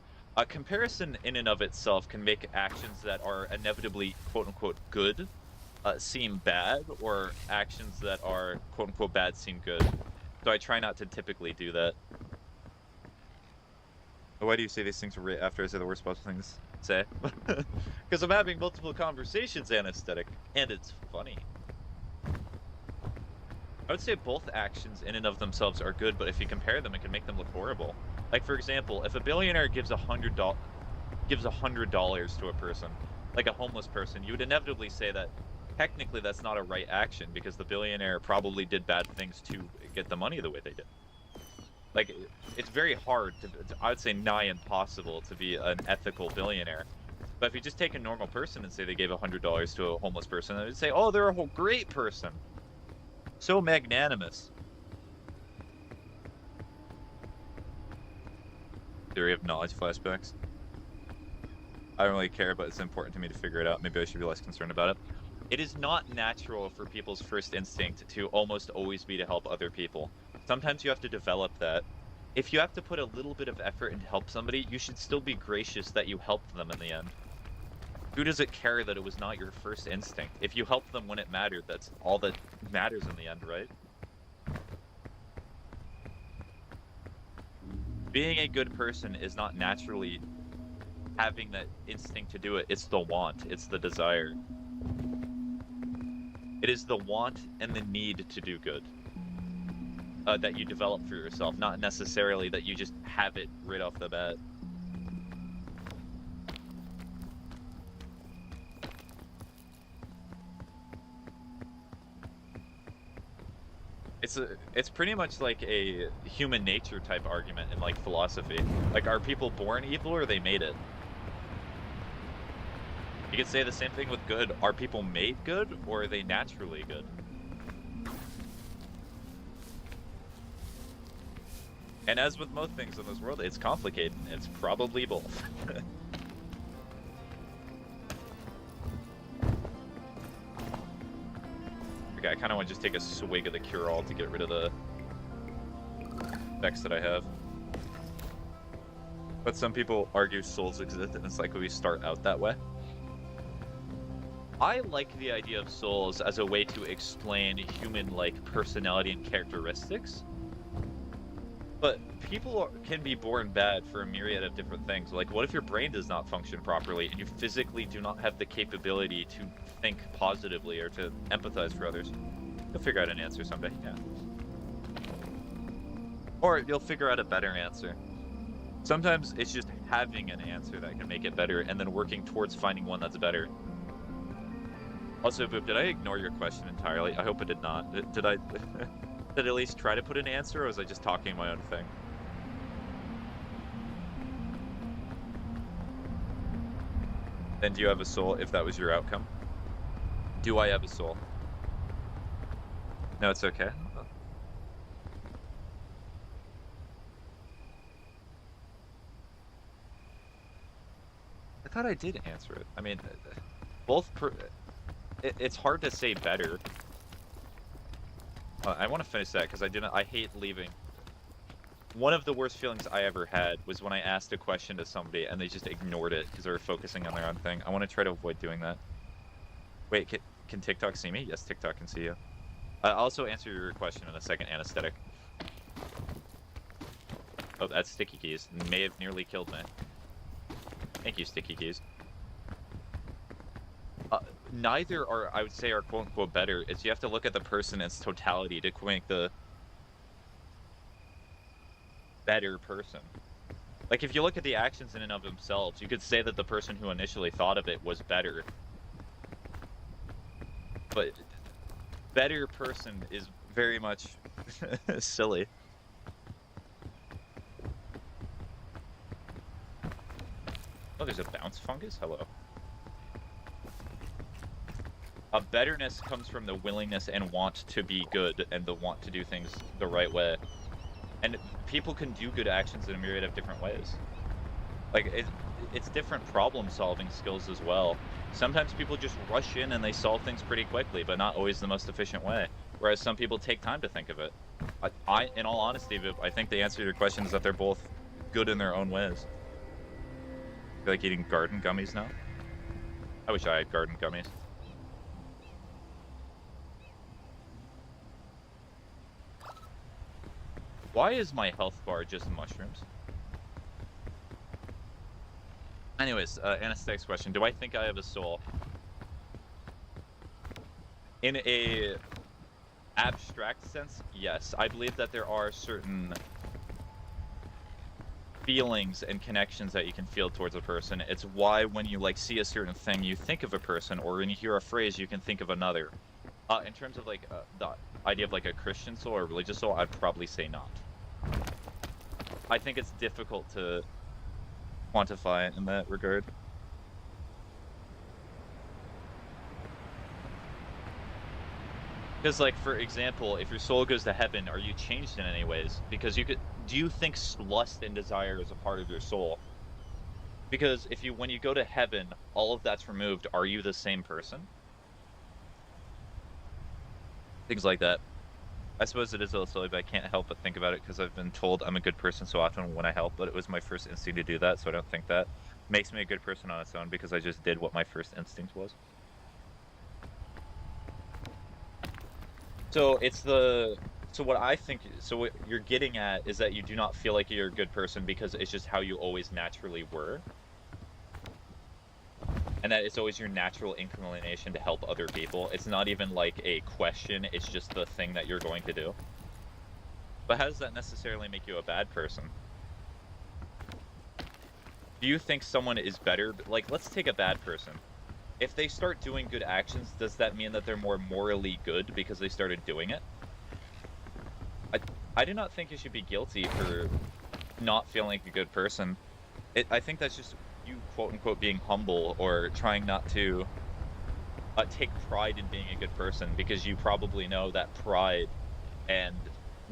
Comparison in and of itself can make actions that are inevitably quote-unquote good seem bad, or actions that are quote-unquote bad seem good. So I try not to typically do that. Why do you say these things right after I say the worst possible things to say? Because I'm having multiple conversations, anesthetic, and it's funny. I would say both actions in and of themselves are good, but if you compare them, it can make them look horrible. Like, for example, if a billionaire gives $100 to a person, like a homeless person, you would inevitably say that technically that's not a right action because the billionaire probably did bad things to get the money the way they did. Like, it's very hard I would say nigh impossible to be an ethical billionaire. But if you just take a normal person and say they gave $100 to a homeless person, they would say, oh, they're a great person. So magnanimous. Theory of knowledge flashbacks. I don't really care, but it's important to me to figure it out. Maybe I should be less concerned about it. It is not natural for people's first instinct to almost always be to help other people. Sometimes you have to develop that. If you have to put a little bit of effort and help somebody, you should still be gracious that you helped them in the end. Who does it care that it was not your first instinct? If you helped them when it mattered, that's all that matters in the end, right? Being a good person is not naturally having that instinct to do it. It's the want. It's the desire. It is the want and the need to do good that you develop for yourself, not necessarily that you just have it right off the bat. It's pretty much like a human nature type argument in, like, philosophy. Like, are people born evil or they made it? You could say the same thing with good. Are people made good or are they naturally good? And as with most things in this world, it's complicated. It's probably both. Okay, I kind of want to just take a swig of the cure-all to get rid of the effects that I have. But some people argue souls exist, and it's like we start out that way. I like the idea of souls as a way to explain human-like personality and characteristics. But people can be born bad for a myriad of different things. Like, what if your brain does not function properly and you physically do not have the capability to think positively or to empathize for others? You'll figure out an answer someday, yeah. Or you'll figure out a better answer. Sometimes it's just having an answer that can make it better and then working towards finding one that's better. Also, Boop, did I ignore your question entirely? I hope I did not. Did I did I at least try to put an answer, or was I just talking my own thing? Then do you have a soul if that was your outcome? Do I have a soul? No, it's okay. I thought I did answer it. I mean, it's hard to say better. I want to finish that because I hate leaving. One of the worst feelings I ever had was when I asked a question to somebody and they just ignored it because they were focusing on their own thing. I want to try to avoid doing that. Wait, can TikTok see me? Yes, TikTok can see you. I'll also answer your question in a second, anesthetic. Oh, that's Sticky Keys. May have nearly killed me. Thank you, Sticky Keys. Neither are, I would say, are quote-unquote better. It's you have to look at the person in its totality to make the better person. Like, if you look at the actions in and of themselves, you could say that the person who initially thought of it was better. But better person is very much silly. Oh, there's a bounce fungus? Hello. A betterness comes from the willingness and want to be good and the want to do things the right way. And people can do good actions in a myriad of different ways. Like, it's different problem-solving skills as well. Sometimes people just rush in and they solve things pretty quickly, but not always the most efficient way. Whereas some people take time to think of it. In all honesty, I think the answer to your question is that they're both good in their own ways. You like eating garden gummies now? I wish I had garden gummies. Why is my health bar just mushrooms? Anyways, anesthetics question. Do I think I have a soul? In a abstract sense, yes. I believe that there are certain feelings and connections that you can feel towards a person. It's why when you like see a certain thing, you think of a person, or when you hear a phrase, you can think of another. In terms of like the idea of like a Christian soul or religious soul, I'd probably say not. I think it's difficult to quantify it in that regard. Because, like, for example, if your soul goes to heaven, are you changed in any ways? Because do you think lust and desire is a part of your soul? Because when you go to heaven, all of that's removed, are you the same person? Things like that. I suppose it is a little silly, but I can't help but think about it because I've been told I'm a good person so often when I help, but it was my first instinct to do that, so I don't think that makes me a good person on its own because I just did what my first instinct was. So what you're getting at is that you do not feel like you're a good person because it's just how you always naturally were. And that it's always your natural inclination to help other people. It's not even like a question, it's just the thing that you're going to do. But how does that necessarily make you a bad person? Do you think someone is better? Like, let's take a bad person. If they start doing good actions, does that mean that they're more morally good because they started doing it? I do not think you should be guilty for not feeling like a good person. I think that's just you, quote-unquote, being humble or trying not to take pride in being a good person because you probably know that pride and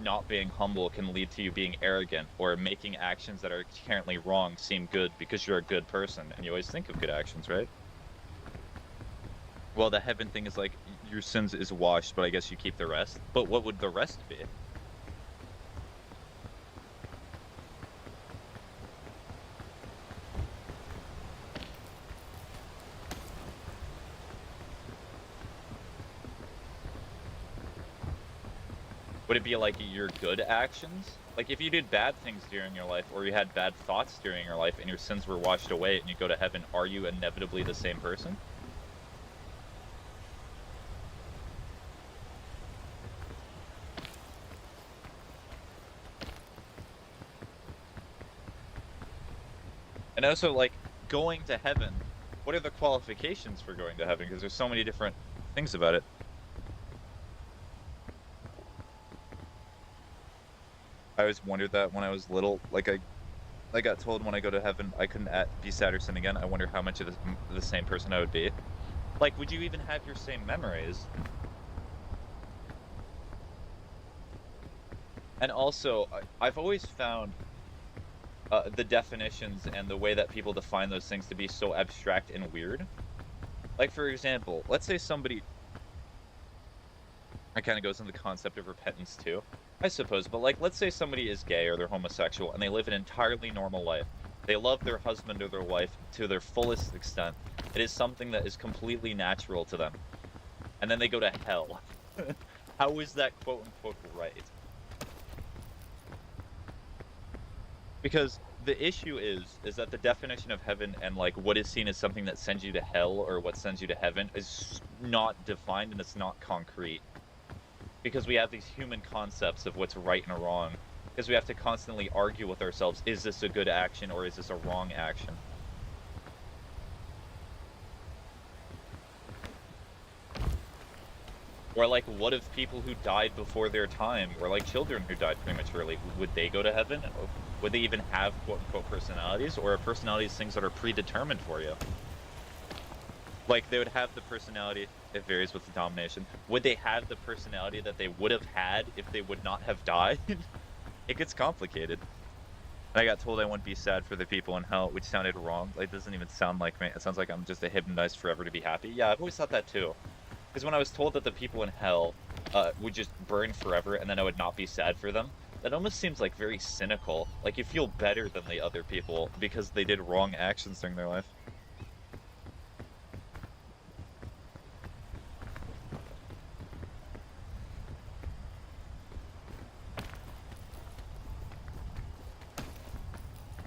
not being humble can lead to you being arrogant or making actions that are inherently wrong seem good because you're a good person and you always think of good actions, right? Well, the heaven thing is like, your sins is washed, but I guess you keep the rest. But what would the rest be? Would it be like your good actions? Like if you did bad things during your life, or you had bad thoughts during your life, and your sins were washed away, and you go to heaven, are you inevitably the same person? And also, like, going to heaven, what are the qualifications for going to heaven? Because there's so many different things about it. I always wondered that when I was little. Like, I got told when I go to heaven I couldn't be sad or sin again. I wonder how much of the same person I would be. Like, would you even have your same memories? And also, I've always found the definitions and the way that people define those things to be so abstract and weird. Like, for example, let's say somebody... It kind of goes into the concept of repentance, too, I suppose. But, like, let's say somebody is gay or they're homosexual, and they live an entirely normal life. They love their husband or their wife to their fullest extent. It is something that is completely natural to them. And then they go to hell. How is that quote-unquote right? Because the issue is that the definition of heaven and, like, what is seen as something that sends you to hell or what sends you to heaven is not defined, and it's not concrete. Because we have these human concepts of what's right and wrong. Because we have to constantly argue with ourselves, is this a good action or is this a wrong action? Or, like, what if people who died before their time, or, like, children who died prematurely, would they go to heaven? Would they even have quote-unquote personalities? Or are personalities things that are predetermined for you? Like, they would have the personality, it varies with the domination. Would they have the personality that they would have had if they would not have died? It gets complicated. And I got told I wouldn't be sad for the people in hell, which sounded wrong. Like, it doesn't even sound like me. It sounds like I'm just a hypnotized forever to be happy. Yeah, I've always thought that too. Because when I was told that the people in hell would just burn forever and then I would not be sad for them, that almost seems like very cynical. Like, you feel better than the other people because they did wrong actions during their life.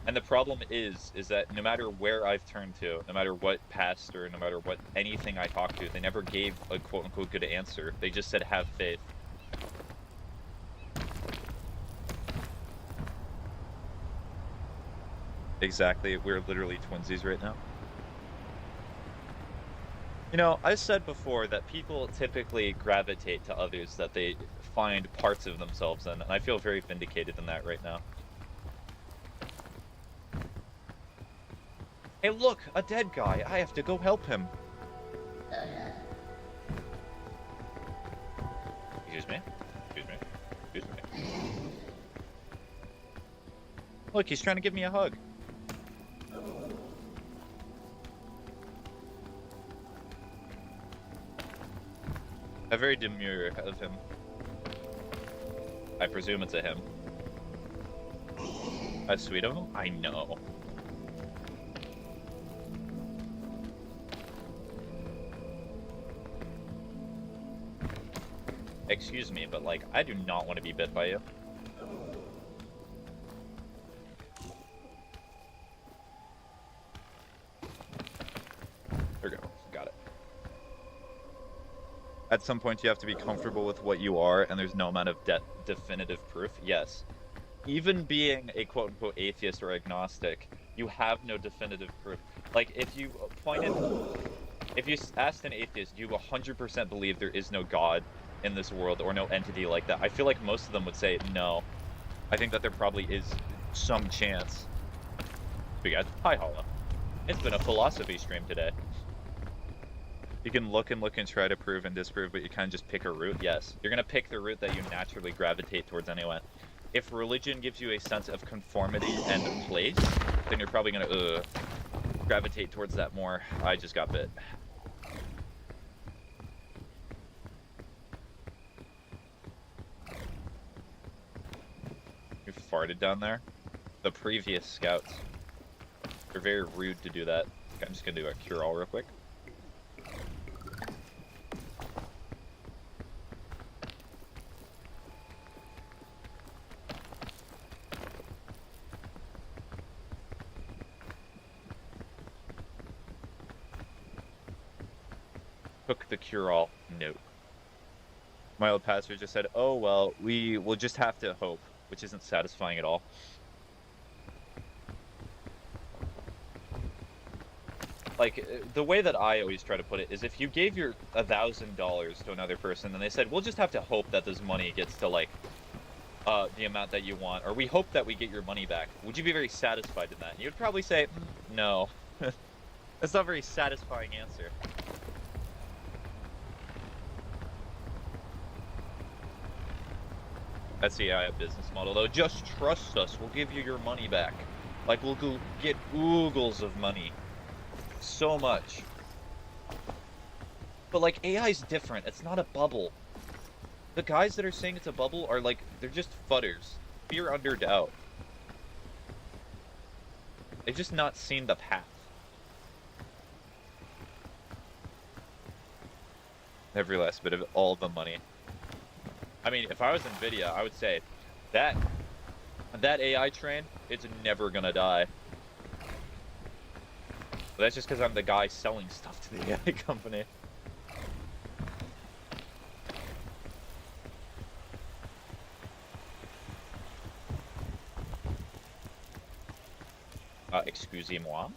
And the problem is that no matter where I've turned to, no matter what pastor, no matter what anything I talked to, they never gave a quote-unquote good answer. They just said, have faith. Exactly, we're literally twinsies right now. You know, I said before that people typically gravitate to others that they find parts of themselves in, and I feel very vindicated in that right now. Hey, look, a dead guy. I have to go help him. Excuse me. Excuse me. Excuse me. Look, he's trying to give me a hug. A very demure of him. I presume it's a him. That's sweet of him? I know. Excuse me, but, like, I do not want to be bit by you. There we go. Got it. At some point, you have to be comfortable with what you are, and there's no amount of definitive proof. Yes. Even being a quote-unquote atheist or agnostic, you have no definitive proof. Like, if you asked an atheist, do you 100% believe there is no God in this world or no entity like that? I feel like most of them would say no. I think that there probably is some chance. But guys, hi Hollow. It's been a philosophy stream today. You can look and try to prove and disprove, but you kind of just pick a route. Yes, you're gonna pick the route that you naturally gravitate towards anyway. If religion gives you a sense of conformity and place, then you're probably gonna gravitate towards that more. I just got bit. You farted down there? The previous scouts. They're very rude to do that. I'm just gonna do a cure-all real quick. took the cure-all? No. My old pastor just said, oh, well, we will just have to hope, which isn't satisfying at all. Like, the way that I always try to put it is if you gave your $1,000 to another person and they said, we'll just have to hope that this money gets to, like, the amount that you want, or we hope that we get your money back, would you be very satisfied in that? And you'd probably say, no. That's not a very satisfying answer. That's the AI business model, though. Just trust us. We'll give you your money back. Like, we'll go get oogles of money. So much. But, like, AI's different. It's not a bubble. The guys that are saying it's a bubble are, like, they're just fudders. Fear under doubt. They've just not seen the path. Every last bit of it, all the money. I mean, if I was NVIDIA, I would say that AI train, it's never gonna die. But that's just because I'm the guy selling stuff to the AI company. Excusez-moi.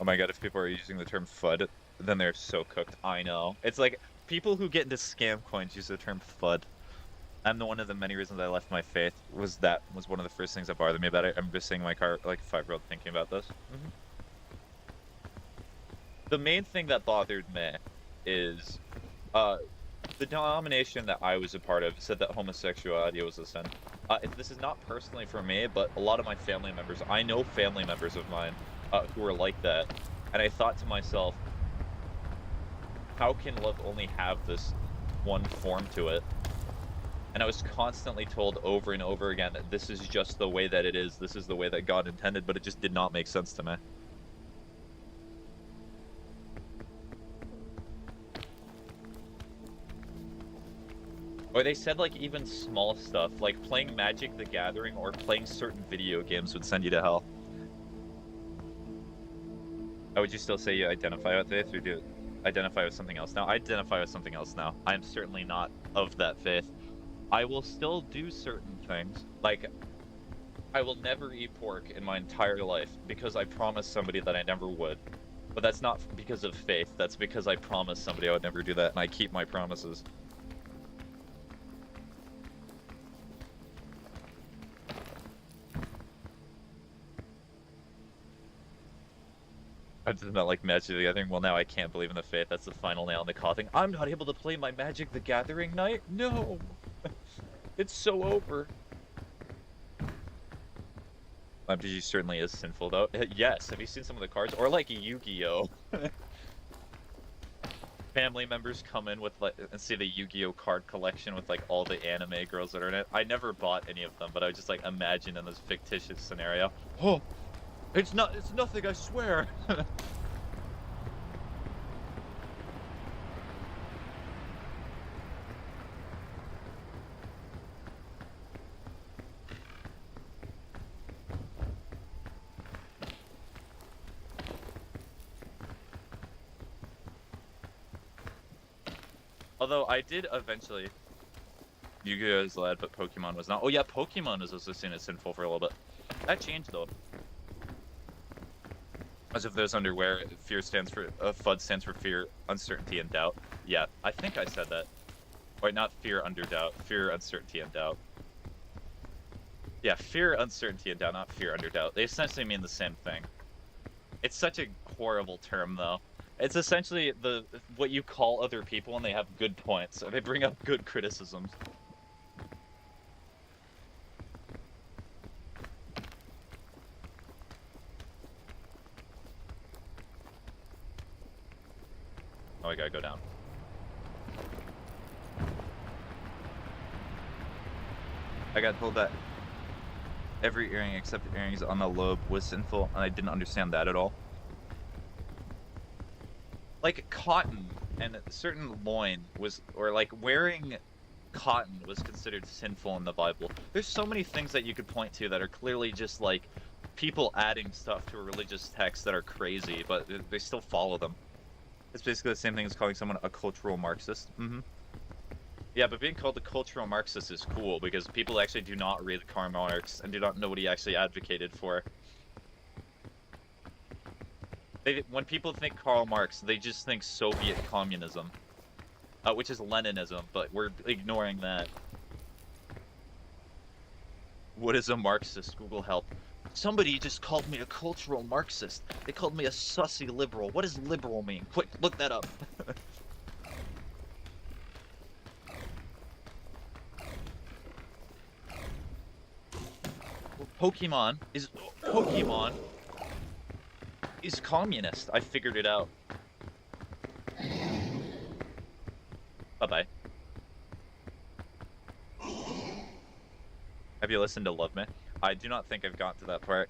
Oh my god, if people are using the term FUD, then they're so cooked. I know. It's like, people who get into scam coins use the term FUD. I'm one of the many reasons I left my faith, was one of the first things that bothered me about it. I'm just sitting in my car like a 5-year-old thinking about this. The main thing that bothered me is, the denomination that I was a part of said that homosexuality was a sin. This is not personally for me, but a lot of my family members, I know family members of mine, who are like that, and I thought to myself, how can love only have this one form to it? And I was constantly told over and over again that this is just the way that it is, this is the way that God intended, but it just did not make sense to me. Or they said, like, even small stuff, like playing Magic the Gathering or playing certain video games would send you to hell. Oh, would you still say you identify with faith, or do you identify with something else now? I identify with something else now. I am certainly not of that faith. I will still do certain things. Like, I will never eat pork in my entire life because I promised somebody that I never would. But that's not because of faith. That's because I promised somebody I would never do that, and I keep my promises. I did not like Magic the Gathering. Well, now I can't believe in the faith. That's the final nail in the coffin. I'm not able to play my Magic the Gathering night? No! It's so over. MTG certainly is sinful, though. Yes, have you seen some of the cards? Or like Yu-Gi-Oh! Family members come in with, like, and see the Yu-Gi-Oh! Card collection with, like, all the anime girls that are in it. I never bought any of them, but I was just, like, imagine in this fictitious scenario. Oh! It's nothing, I swear! Although, I did eventually... Yu-Gi-Oh! Is allowed, but Pokemon was not. Oh yeah, Pokemon was also seen as sinful for a little bit. That changed, though. As if those underwear, fear stands for, FUD stands for fear, uncertainty, and doubt. Yeah, I think I said that. Wait, not fear under doubt. Fear, uncertainty, and doubt. Yeah, fear, uncertainty, and doubt, not fear under doubt. They essentially mean the same thing. It's such a horrible term, though. It's essentially what you call other people when they have good points. They bring up good criticisms. Oh, I gotta go down. I got told that every earring except the earrings on the lobe was sinful, and I didn't understand that at all. Like, cotton and certain loin was, or like wearing cotton was considered sinful in the Bible. There's so many things that you could point to that are clearly just like people adding stuff to a religious text that are crazy, but they still follow them. It's basically the same thing as calling someone a cultural Marxist. Yeah, but being called a cultural Marxist is cool because people actually do not read Karl Marx and do not know what he actually advocated for. When people think Karl Marx, they just think Soviet communism, which is Leninism, but we're ignoring that. What is a Marxist? Google help. Somebody just called me a cultural Marxist. They called me a sussy liberal. What does liberal mean? Quick, look that up. Pokemon is communist. I figured it out. Bye-bye. Have you listened to Love Me? I do not think I've gotten to that part.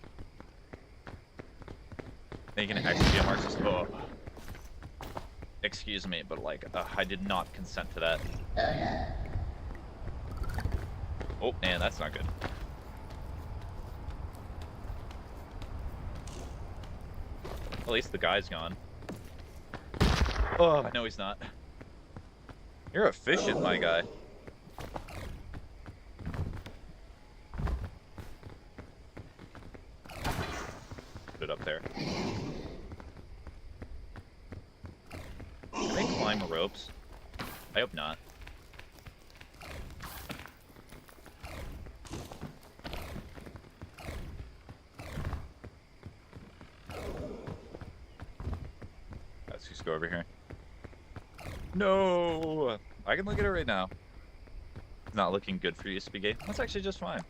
Think you can actually be a Marxist? Oh. Excuse me, but like, I did not consent to that. Oh, man, that's not good. At least the guy's gone. Oh, no, he's not. You're efficient, my guy. Put it up there. Can they climb the ropes? I hope not. Let's just go over here. No! I can look at it right now. It's not looking good for you, Spaghetti. That's actually just fine.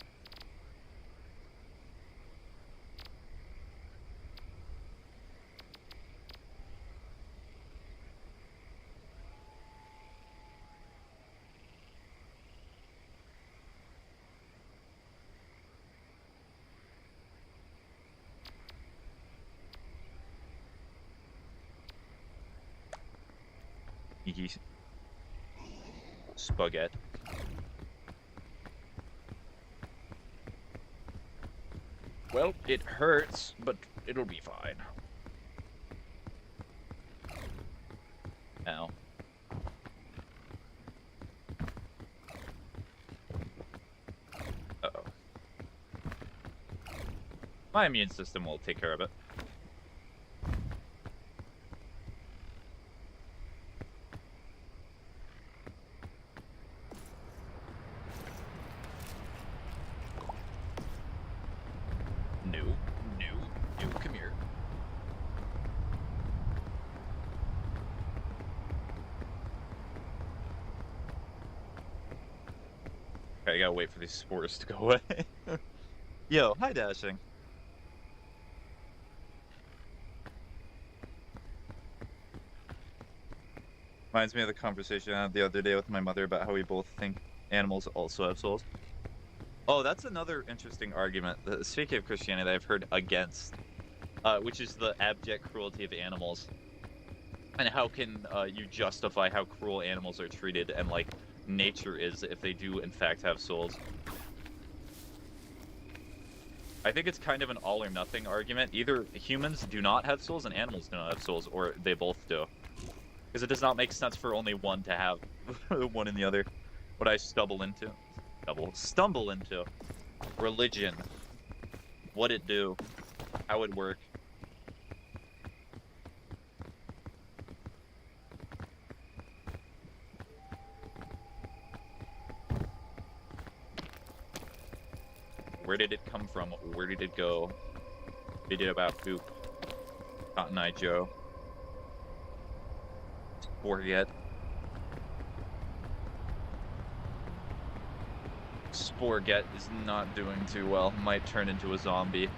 Spaghetti. Well, it hurts, but it'll be fine. Ow. Uh-oh. My immune system will take care of it. Come here. Okay, I gotta wait for these spores to go away. Yo, hi Dashing. Reminds me of the conversation I had the other day with my mother about how we both think animals also have souls. Oh, that's another interesting argument. Speaking of Christianity, that I've heard against, which is the abject cruelty of animals. And how can you justify how cruel animals are treated and, like, nature is if they do, in fact, have souls? I think it's kind of an all or nothing argument. Either humans do not have souls and animals do not have souls, or they both do. Because it does not make sense for only one to have one and the other. What I stumble into. Religion. What it do. How it work. Where did it come from? Where did it go? Did it about poop? Cotton Eye Joe. Spaghetti. Spaghetti is not doing too well. Might turn into a zombie.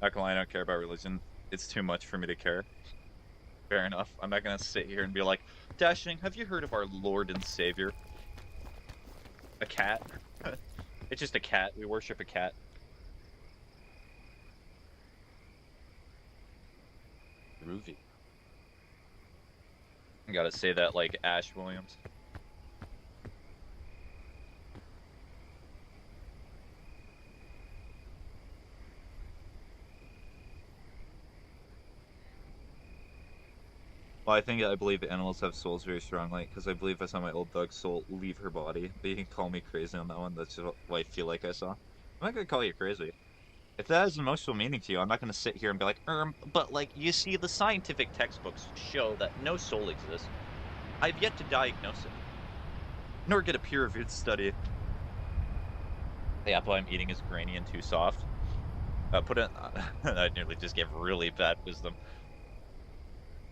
Not gonna lie, I don't care about religion. It's too much for me to care. Fair enough. I'm not gonna sit here and be like, Dashing, have you heard of our Lord and Savior? A cat? It's just a cat. We worship a cat. Groovy. I gotta say that like Ash Williams. Well, I believe animals have souls very strongly, because I believe I saw my old dog's soul leave her body. But you can call me crazy on that one. That's just what I feel like I saw. I'm not gonna call you crazy. If that has emotional meaning to you, I'm not gonna sit here and be like, but like, you see, the scientific textbooks show that no soul exists. I've yet to diagnose it, nor get a peer-reviewed study. The apple I'm eating is grainy and too soft. Put it. I nearly just gave really bad wisdom.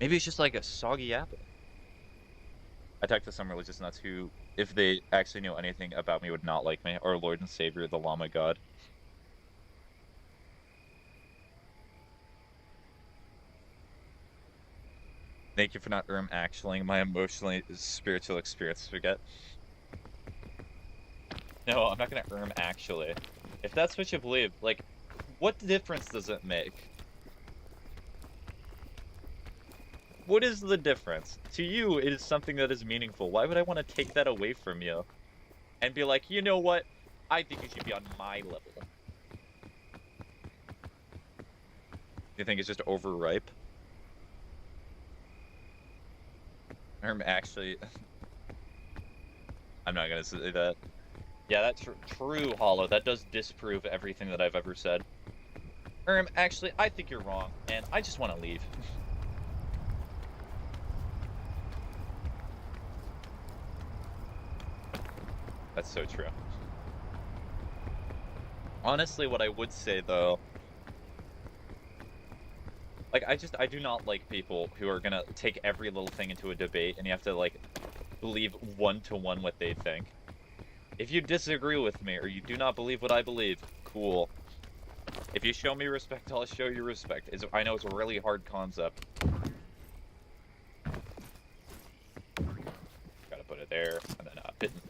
Maybe it's just like a soggy apple. I talked to some religious nuts who, if they actually knew anything about me, would not like me. Our Lord and Savior, the Llama God. Thank you for not actually my emotionally spiritual experience. Forget. No, I'm not gonna actually. If that's what you believe, like, what difference does it make? What is the difference? To you, it is something that is meaningful. Why would I want to take that away from you? And be like, you know what? I think you should be on my level. You think it's just overripe? Actually... I'm not gonna say that. Yeah, that's true, Hollow. That does disprove everything that I've ever said. Actually, I think you're wrong, and I just want to leave. That's so true. Honestly, what I would say, though... Like, I do not like people who are gonna take every little thing into a debate, and you have to, like, believe one-to-one what they think. If you disagree with me, or you do not believe what I believe, cool. If you show me respect, I'll show you respect. I know it's a really hard concept. Gotta put it there, and then bitten.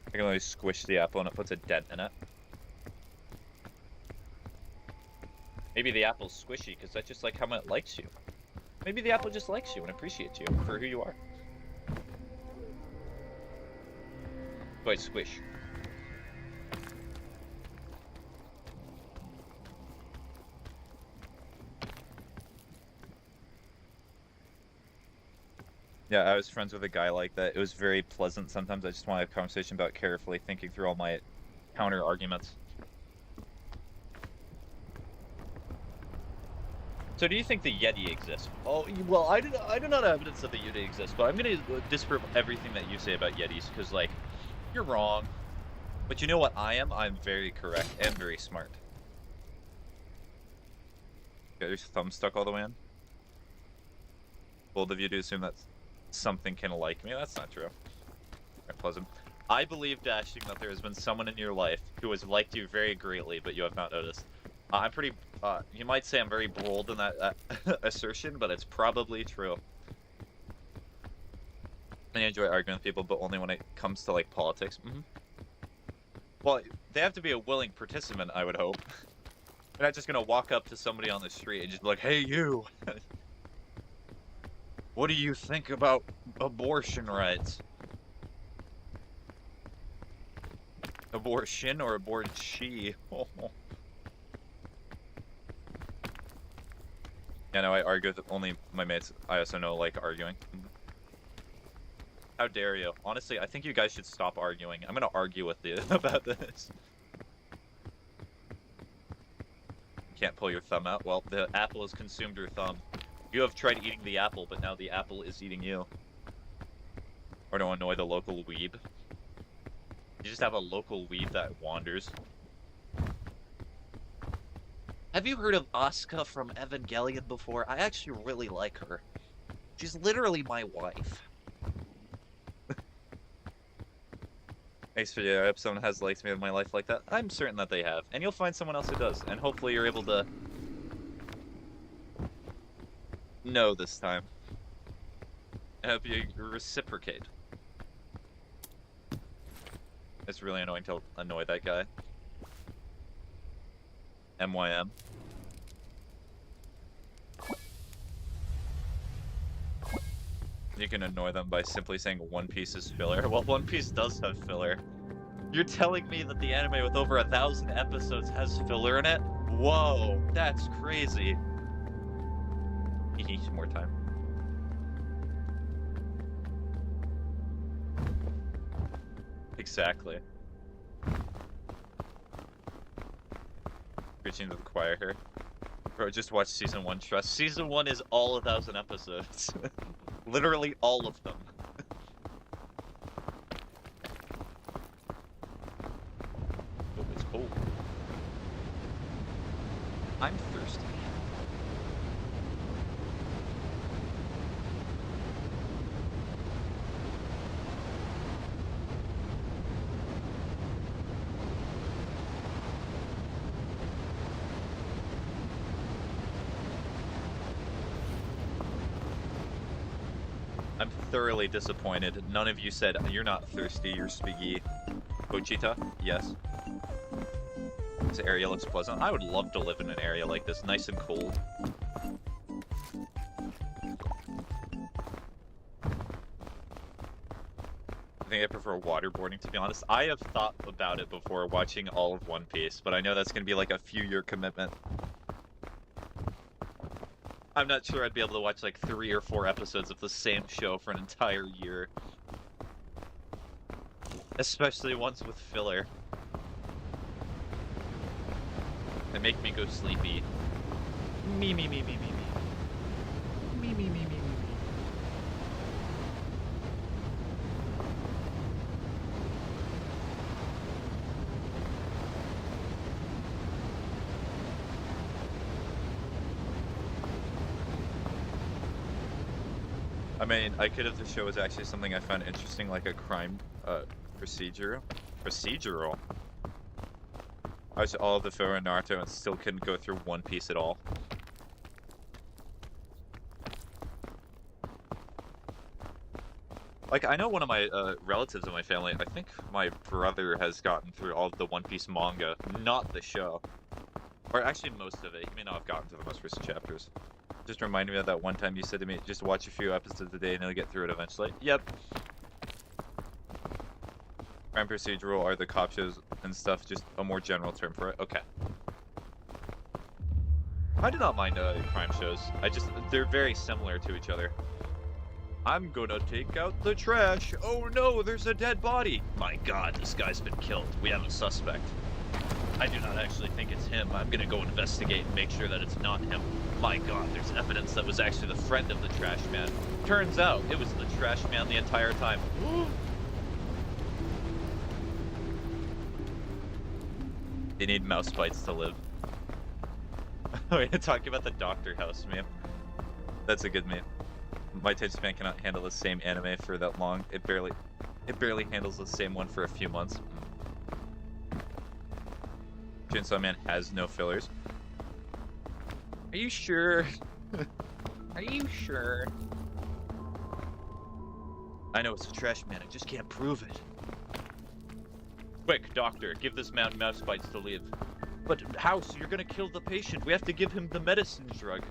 I can only squish the apple and it puts a dent in it. Maybe the apple's squishy, because that's just like how much it likes you. Maybe the apple just likes you and appreciates you for who you are. So I squish. Yeah, I was friends with a guy like that. It was very pleasant. Sometimes I just want to have a conversation about carefully thinking through all my counter arguments. So do you think the Yeti exists? Oh, well, I do not have evidence that the Yeti exists, but I'm going to disprove everything that you say about Yetis, because, like, you're wrong. But you know what I am? I'm very correct and very smart. Got your thumb stuck all the way in? Bold of you to assume that something can like me. That's not true. Very pleasant. I believe, Dashing, that there has been someone in your life who has liked you very greatly, but you have not noticed. I'm pretty, you might say I'm very bold in that assertion, but it's probably true. I enjoy arguing with people, but only when it comes to, like, politics. Well, they have to be a willing participant, I would hope. They're not just gonna walk up to somebody on the street and just be like, hey, you! What do you think about abortion rights? Abortion or abort-she? Yeah, no, I argue with only my mates I also know like arguing. How dare you? Honestly, I think you guys should stop arguing. I'm gonna argue with you about this. Can't pull your thumb out? Well, the apple has consumed your thumb. You have tried eating the apple, but now the apple is eating you. Or to annoy the local weeb. You just have a local weeb that wanders. Have you heard of Asuka from Evangelion before? I actually really like her. She's literally my wife. Thanks for the if someone has liked me in my life like that. I'm certain that they have. And you'll find someone else who does. And hopefully you're able to know this time. I hope you reciprocate. It's really annoying to annoy that guy. MYM. You can annoy them by simply saying One Piece is filler. Well, One Piece does have filler. You're telling me that the anime with over 1,000 episodes has filler in it? Whoa, that's crazy. He needs more time. Exactly. Preaching to the choir here. Bro, just watch season 1, trust. Season 1 is all 1,000 episodes. Literally all of them. Oh, it's cold. I'm thirsty. I'm thoroughly disappointed. None of you said you're not thirsty, you're spaghetti. Pochita? Yes. This area looks pleasant. I would love to live in an area like this, nice and cold. I think I prefer waterboarding, to be honest. I have thought about it before watching all of One Piece, but I know that's going to be like a few-year commitment. I'm not sure I'd be able to watch like 3 or 4 episodes of the same show for an entire year. Especially ones with filler. They make me go sleepy. Me. Me. I mean, I could if the show was actually something I found interesting, like a crime procedural. I watched all of the filler in Naruto and still couldn't go through One Piece at all. Like, I know one of my relatives in my family, I think my brother has gotten through all of the One Piece manga, not the show. Or actually most of it. He may not have gotten to the most recent chapters. Just reminded me of that one time you said to me, just watch a few episodes a day and you'll get through it eventually. Yep. Crime procedural are the cop shows and stuff, just a more general term for it. Okay. I do not mind crime shows. They're very similar to each other. I'm gonna take out the trash. Oh no, there's a dead body. My god, this guy's been killed. We have a suspect. I do not actually think it's him. I'm gonna go investigate and make sure that it's not him. My god, there's evidence that was actually the friend of the trash man. Turns out, it was the trash man the entire time. They need mouse bites to live. We're talking about the Doctor House meme. That's a good meme. My attention span cannot handle the same anime for that long. It barely handles the same one for a few months. Chainsaw Man has no fillers. Are you sure? Are you sure? I know it's a trash man, I just can't prove it. Quick, doctor, give this man mouse bites to live. But House, you're gonna kill the patient. We have to give him the medicine drug.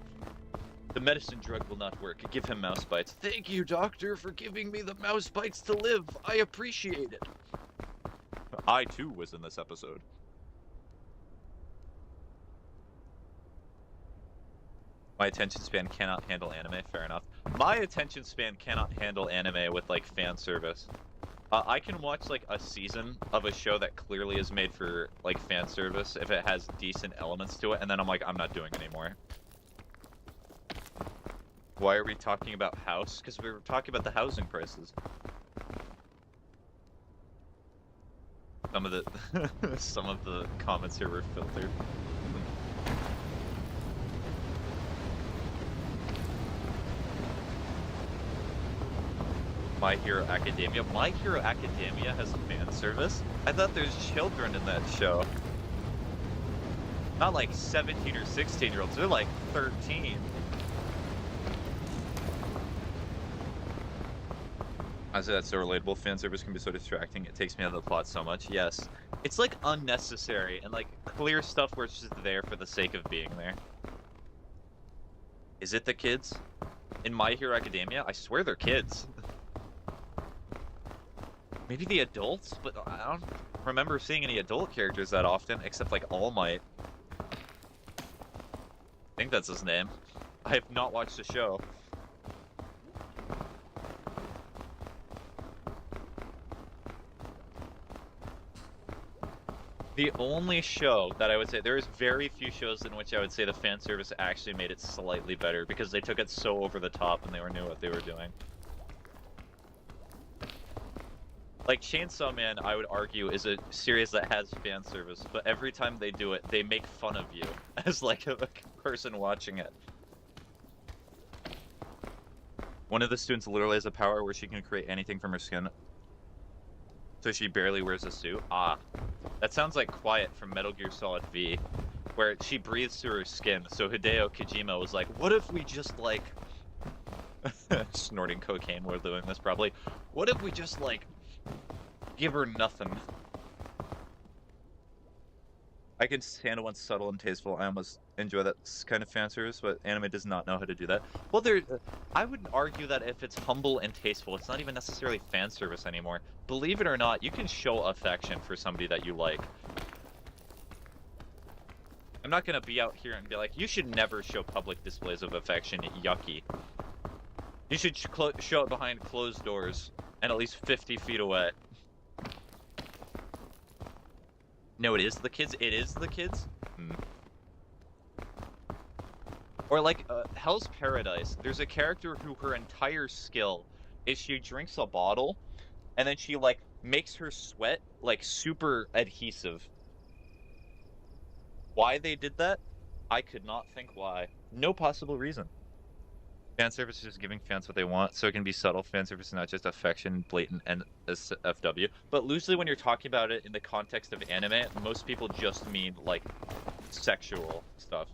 The medicine drug will not work. Give him mouse bites. Thank you, doctor, for giving me the mouse bites to live. I appreciate it. I, too, was in this episode. My attention span cannot handle anime. Fair enough. My attention span cannot handle anime with, like, fan service. I can watch, like, a season of a show that clearly is made for, like, fan service if it has decent elements to it, and then I'm like, I'm not doing it anymore. Why are we talking about House? Because we were talking about the housing prices. Some of the comments here were filtered. My Hero Academia. My Hero Academia has fan service? I thought there's children in that show. Not like 17 or 16-year-olds, they're like 13. I say that's so relatable. Fan service can be so distracting. It takes me out of the plot so much. Yes. It's like unnecessary and like clear stuff where it's just there for the sake of being there. Is it the kids? In My Hero Academia? I swear they're kids. Maybe the adults, but I don't remember seeing any adult characters that often, except like All Might. think that's his name. I have not watched the show. The only show that I would say, there's very few shows in which I would say the fan service actually made it slightly better because they took it so over the top and they knew what they were doing. Like Chainsaw Man, I would argue, is a series that has fan service, but every time they do it, they make fun of you as like a person watching it. One of the students literally has a power where she can create anything from her skin. So she barely wears a suit. Ah, that sounds like Quiet from Metal Gear Solid V, where she breathes through her skin. So Hideo Kojima was like, what if we just like... snorting cocaine while doing this probably. What if we just like... give her nothing? I can handle one subtle and tasteful. I almost enjoy that kind of fan service, but anime does not know how to do that. Well, I would argue that if it's humble and tasteful, it's not even necessarily fan service anymore. Believe it or not, you can show affection for somebody that you like. I'm not gonna be out here and be like, you should never show public displays of affection, yucky. You should show it behind closed doors and at least 50 feet away. No, it is the kids? It is the kids? Hmm. Or like, Hell's Paradise. There's a character who her entire skill is she drinks a bottle, and then she, like, makes her sweat, like, super adhesive. Why they did that? I could not think why. No possible reason. Fan service is just giving fans what they want, so it can be subtle. Fan service is not just affection, blatant, and FW. But loosely, when you're talking about it in the context of anime, most people just mean, like, sexual stuff.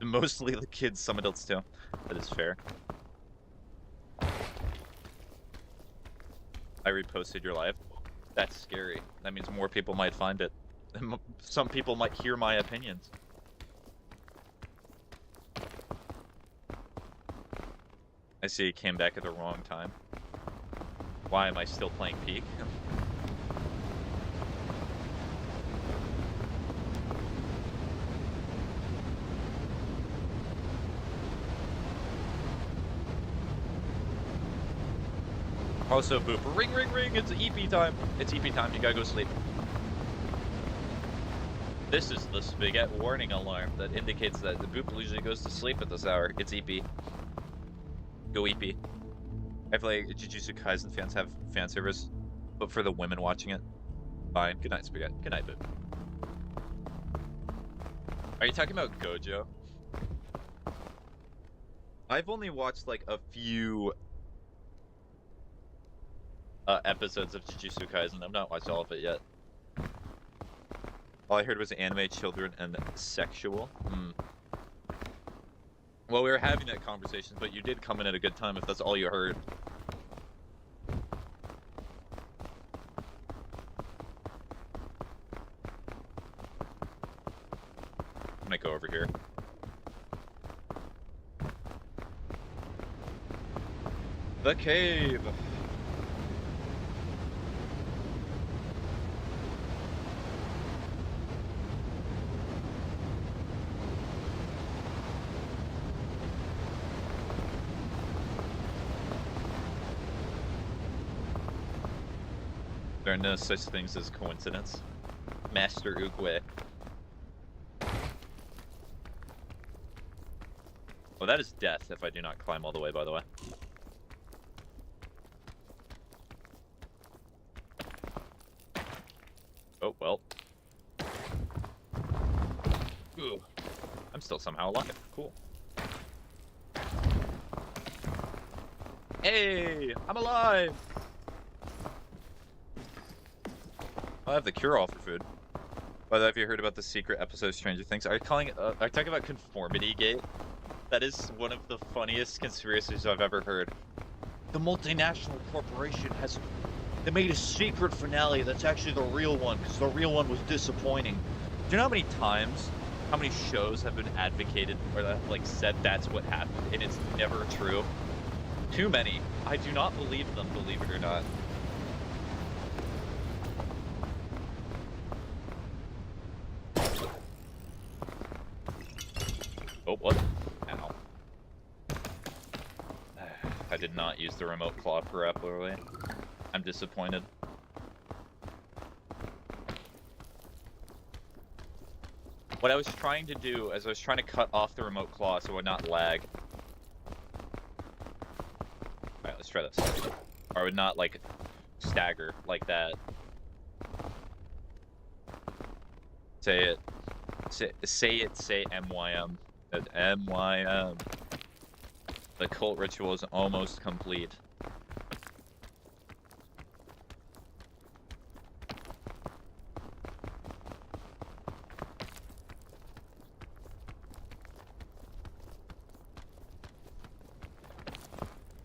Mostly the kids, some adults too. That is fair. I reposted your live. That's scary. That means more people might find it. Some people might hear my opinions. I see he came back at the wrong time. Why am I still playing Peak? Also, Boop. Ring, ring, ring! It's EP time! It's EP time, you gotta go sleep. This is the Spaghetti warning alarm that indicates that the Boop usually goes to sleep at this hour. It's EP. Go EP. I feel like Jujutsu Kaisen fans have fan service, but for the women watching it, fine. Good night, Spaghetti. Good night, Boop. Are you talking about Gojo? I've only watched like a few episodes of Jujutsu Kaisen. I've not watched all of it yet. All I heard was anime, children, and sexual. Well, we were having that conversation, but you did come in at a good time if that's all you heard. I'm gonna go over here. The cave! There are no such things as coincidence. Master Oogway. Well, that is death if I do not climb all the way, by the way. Oh, well. Ooh. I'm still somehow alive. Cool. Hey! I'm alive! I have the cure-all for food. By the way, have you heard about the secret episode of Stranger Things? Are you calling it, are you talking about Conformity Gate? That is one of the funniest conspiracies I've ever heard. The multinational corporation they made a secret finale that's actually the real one, because the real one was disappointing. Do you know how many times, how many shows have been advocated, or that have, like, said that's what happened, and it's never true? Too many. I do not believe them, believe it or not. Oh, what? Ow. I did not use the remote claw properly. I'm disappointed. What I was trying to do is I was trying to cut off the remote claw so it would not lag. Alright, let's try this. Or I would not, like, stagger like that. Say it. Say MYM. MYM. The cult ritual is almost complete.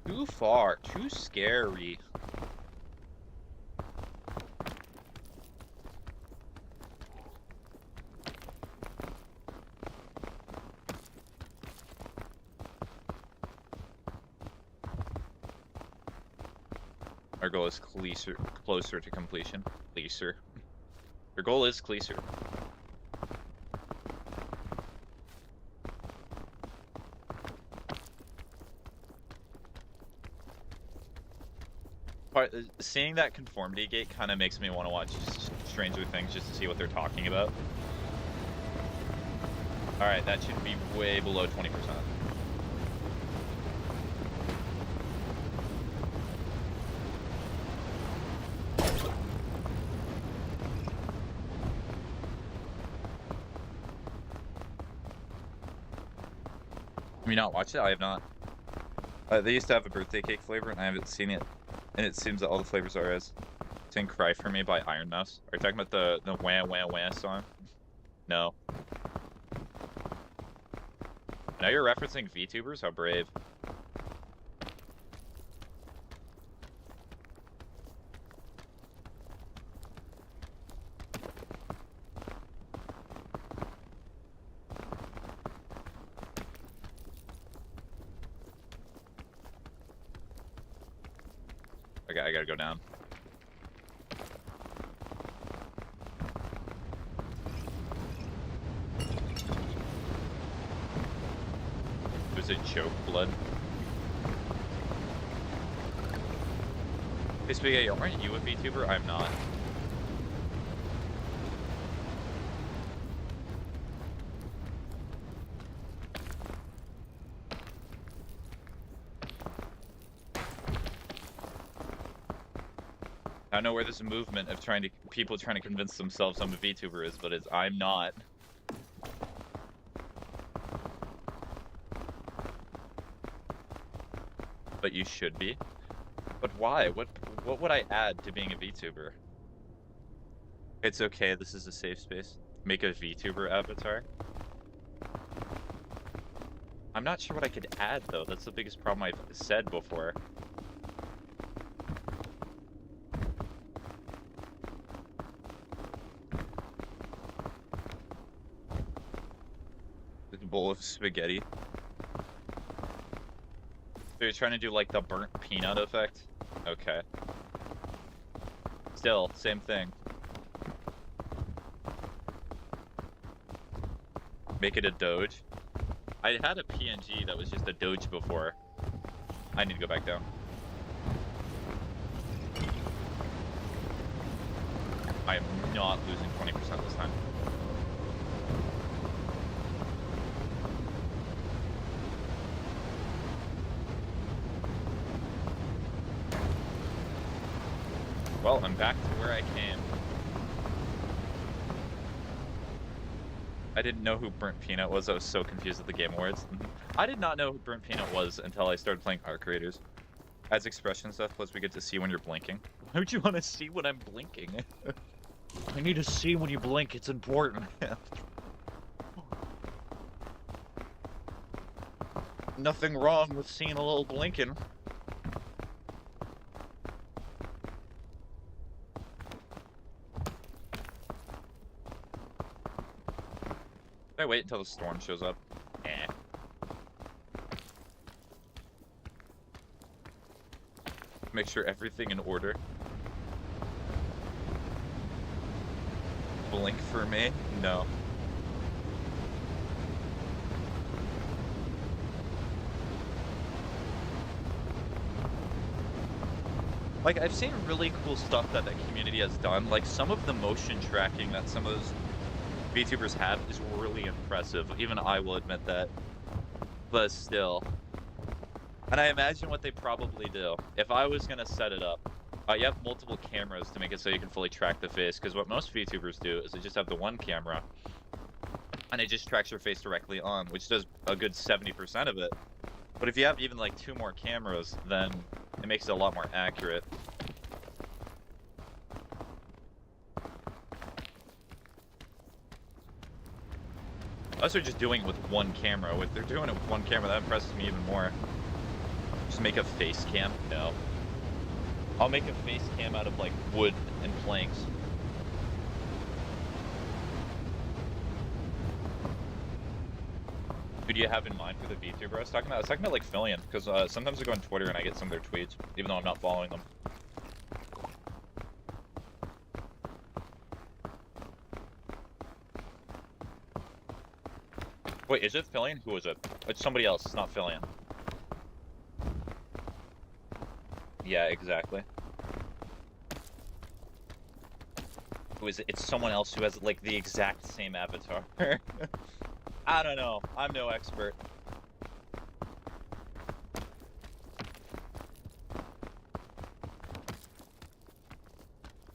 Too far. Too scary. Our goal is closer to completion. Cleaser. Your goal is cleaser. Seeing that conformity gate kind of makes me want to watch Stranger Things just to see what they're talking about. Alright, that should be way below 20%. Have you not watched it? I have not. They used to have a birthday cake flavor, and I haven't seen it. And it seems that all the flavors are as. Sing Cry For Me by Iron Mouse. Are you talking about the wah wah wah song? No. Now you're referencing VTubers? How brave. Okay, I gotta go down. There's a choke blood. Hey Spaghetti, aren't you a VTuber? I'm not. I don't know where this movement of people trying to convince themselves I'm a VTuber is, but I'm not. But you should be. But why? What would I add to being a VTuber? It's okay, this is a safe space. Make a VTuber avatar. I'm not sure what I could add though, that's the biggest problem I've said before. Bowl of spaghetti. So you're trying to do like the burnt peanut effect? Okay. Still, same thing. Make it a doge. I had a PNG that was just a doge before. I need to go back down. I am not losing 20% this time. Well, I'm back to where I came. I didn't know who Burnt Peanut was. I was so confused at the Game Awards. I did not know who Burnt Peanut was until I started playing Arc Raiders. Adds expression stuff, plus we get to see when you're blinking. Why would you want to see when I'm blinking? I need to see when you blink. It's important. Nothing wrong with seeing a little blinking. Should I wait until the storm shows up? Eh. Make sure everything in order. Blink for me? No. Like, I've seen really cool stuff that the community has done. Like, some of the motion tracking that some of those VTubers have is really impressive. Even I will admit that. But still. And I imagine what they probably do. If I was gonna set it up, you have multiple cameras to make it so you can fully track the face, because what most VTubers do is they just have the one camera, and it just tracks your face directly on, which does a good 70% of it. But if you have even like 2 more cameras, then it makes it a lot more accurate. Unless they're just doing it with one camera. If they're doing it with one camera, that impresses me even more. Just make a face cam? No. I'll make a face cam out of like wood and planks. Who do you have in mind for the VTuber I was talking about? I was talking about like Fillion, because sometimes I go on Twitter and I get some of their tweets, even though I'm not following them. Wait, is it Fillion? Who is it? It's somebody else, it's not Fillion. Yeah, exactly. Who is it? It's someone else who has like the exact same avatar. I don't know. I'm no expert.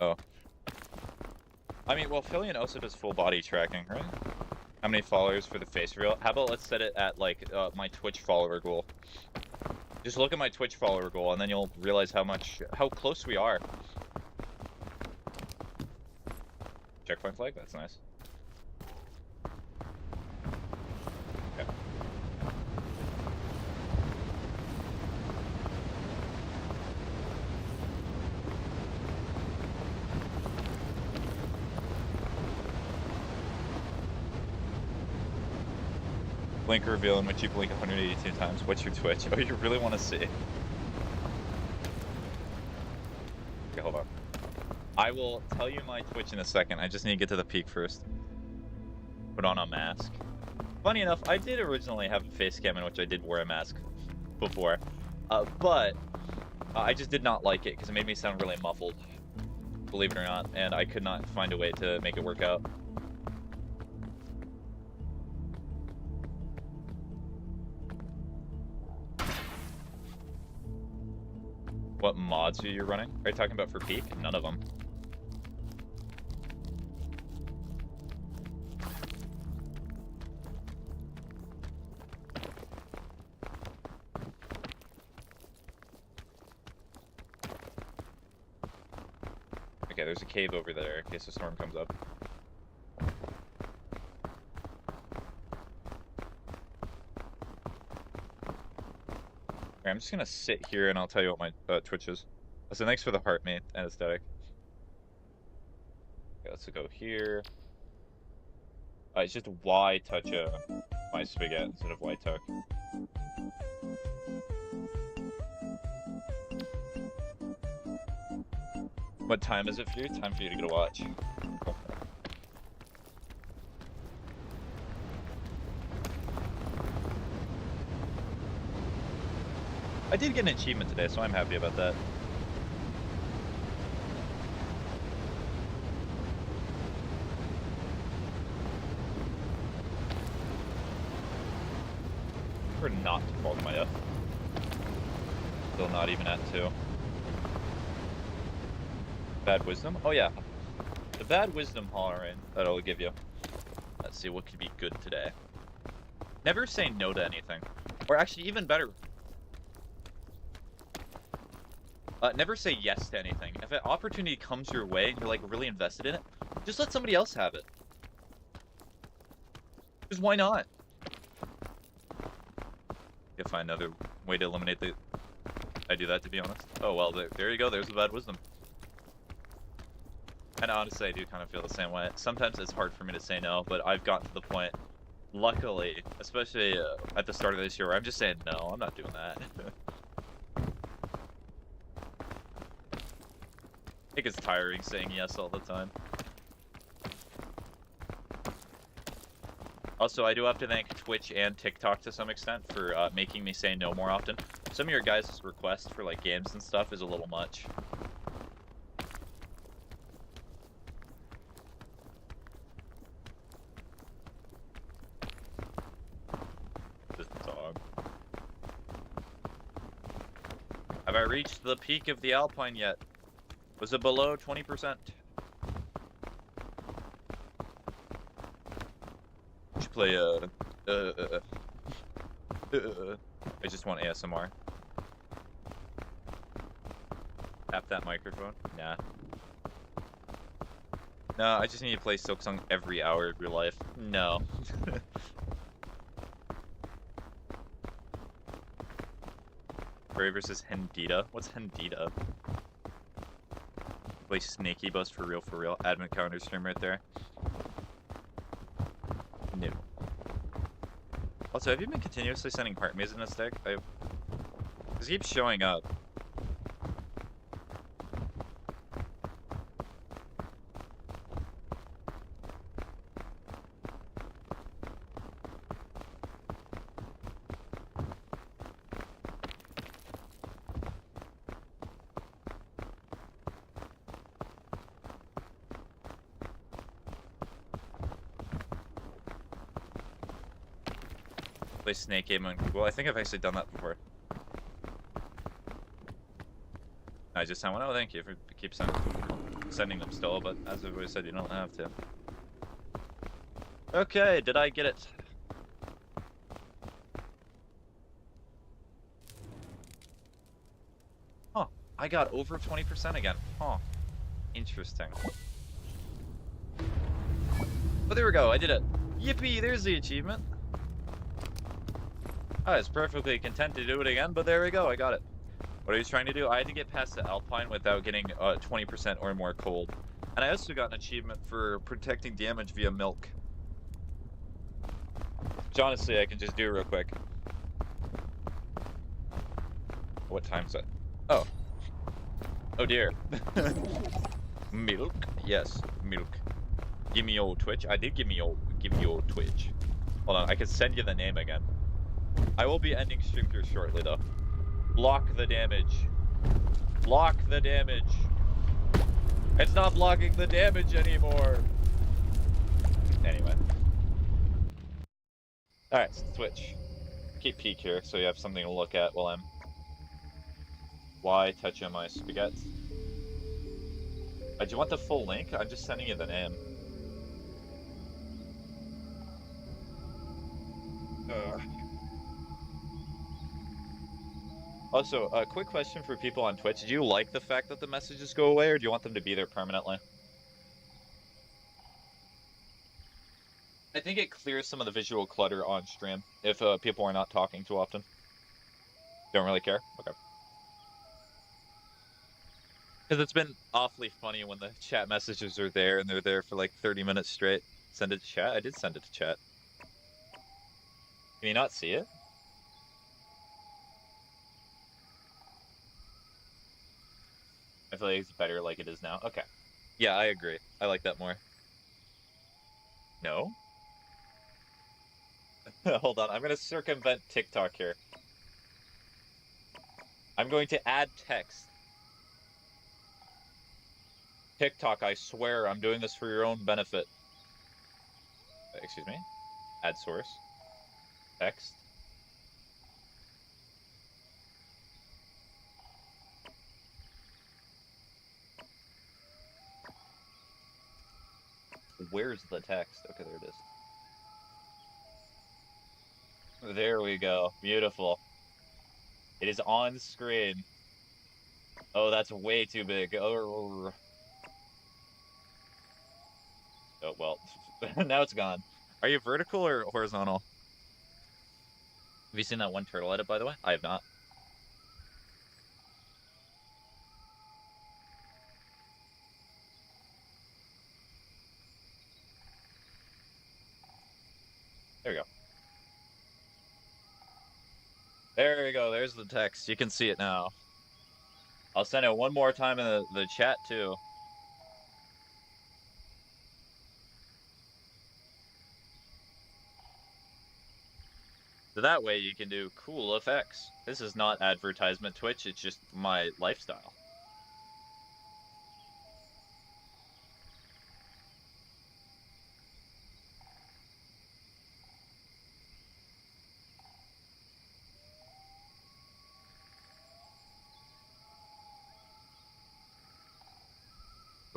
Oh. I mean, well, Fillion also does full body tracking, right? How many followers for the face reveal? How about let's set it at like my Twitch follower goal. Just look at my Twitch follower goal, and then you'll realize how close we are. Checkpoint flag? That's nice. Okay. Blink reveal in which you blink 182 times. What's your Twitch? Oh, you really want to see? Okay, hold on. I will tell you my Twitch in a second. I just need to get to the peak first. Put on a mask. Funny enough, I did originally have a face cam in which I did wear a mask before. But I just did not like it because it made me sound really muffled. Believe it or not. And I could not find a way to make it work out. What mods are you running? Are you talking about for peak? None of them. Okay, there's a cave over there in case the storm comes up. I'm just gonna sit here and I'll tell you what my Twitch is. So thanks for the heart, mate, and aesthetic. Okay, let's go here. It's just ytouchamySPAGETT instead of ytouch. What time is it for you? Time for you to get a watch. I did get an achievement today, so I'm happy about that. We're not to fall to my F. Still not even at 2. Bad wisdom? Oh yeah. The bad wisdom hollering that it'll give you. Let's see what could be good today. Never say no to anything. Or actually, even better. Never say yes to anything. If an opportunity comes your way and you're like really invested in it, just let somebody else have it. Because why not? You'll find another way to eliminate the... I do that, to be honest. Oh well, there you go. There's the bad wisdom. And honestly, I do kind of feel the same way. Sometimes it's hard for me to say no, but I've gotten to the point, luckily, especially at the start of this year, where I'm just saying no, I'm not doing that. I think it's tiring saying yes all the time. Also, I do have to thank Twitch and TikTok to some extent for making me say no more often. Some of your guys' requests for like games and stuff is a little much. Have I reached the peak of the Alpine yet? Was it below 20%? Should play I just want ASMR. Tap that microphone. Nah. No, I just need to play Silksong every hour of your life. No. Prey versus Hendita. What's Hendita? Play Snaky Bus for real, for real. Admin counter stream right there. No. Also, have you been continuously sending heart maze in this deck? This keeps showing up. Play Snake Game on Google. I think I've actually done that before. I just sound, oh, thank you for keep sending them still, but as I've always said, you don't have to. Okay, did I get it? Huh, I got over 20% again. Huh, interesting. Oh, there we go, I did it. Yippee, there's the achievement. I was perfectly content to do it again, but there we go, I got it. What I was trying to do, I had to get past the Alpine without getting 20% or more cold. And I also got an achievement for protecting damage via milk. Which honestly, I can just do real quick. What time is it? Oh. Oh dear. Milk? Yes, milk. Give me old Twitch. I did give me old Twitch. Hold on, I can send you the name again. I will be ending stream here shortly though. Block the damage. Block the damage. It's not blocking the damage anymore. Anyway. Alright, switch. Keep peek here so you have something to look at while I'm ytouchamySPAGETT. Do you want the full link? I'm just sending you the name. Also, a quick question for people on Twitch. Do you like the fact that the messages go away, or do you want them to be there permanently? I think it clears some of the visual clutter on stream if people are not talking too often. Don't really care? Okay. Because it's been awfully funny when the chat messages are there and they're there for like 30 minutes straight. Send it to chat? I did send it to chat. Can you not see it? I feel like it's better like it is now. Okay. Yeah, I agree. I like that more. No? Hold on, I'm going to circumvent TikTok here. I'm going to add text. TikTok, I swear, I'm doing this for your own benefit. Excuse me? Add source. Text. Where's the text? Okay, there it is. There we go. Beautiful. It is on screen. Oh, that's way too big. Oh, well. Now it's gone. Are you vertical or horizontal? Have you seen that one turtle edit, by the way? I have not. There we go. There we go. There's the text. You can see it now. I'll send it one more time in the chat, too. So that way you can do cool effects. This is not advertisement Twitch, it's just my lifestyle.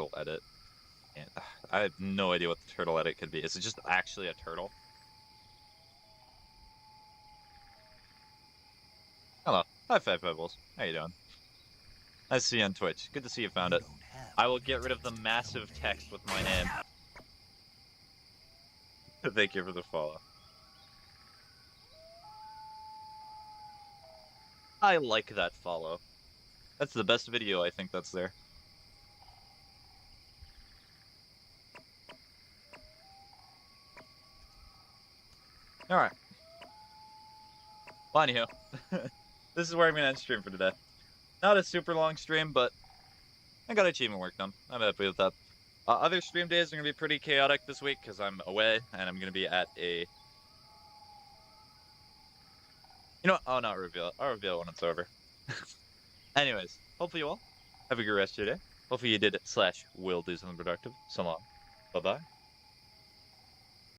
turtle edit. And I have no idea what the turtle edit could be. Is it just actually a turtle? Hello. Hi, Five Pebbles. How you doing? Nice to see you on Twitch. Good to see you found it. I will get rid of the massive text with my name. Thank you for the follow. I like that follow. That's the best video I think that's there. Alright. Well, anywho. This is where I'm going to end stream for today. Not a super long stream, but I got achievement work done. I'm happy with that. Other stream days are going to be pretty chaotic this week because I'm away and I'm going to be at a... You know what? I'll not reveal it. I'll reveal it when it's over. Anyways, hopefully you all have a good rest of your day. Hopefully you did /will do something productive. So long. Bye-bye.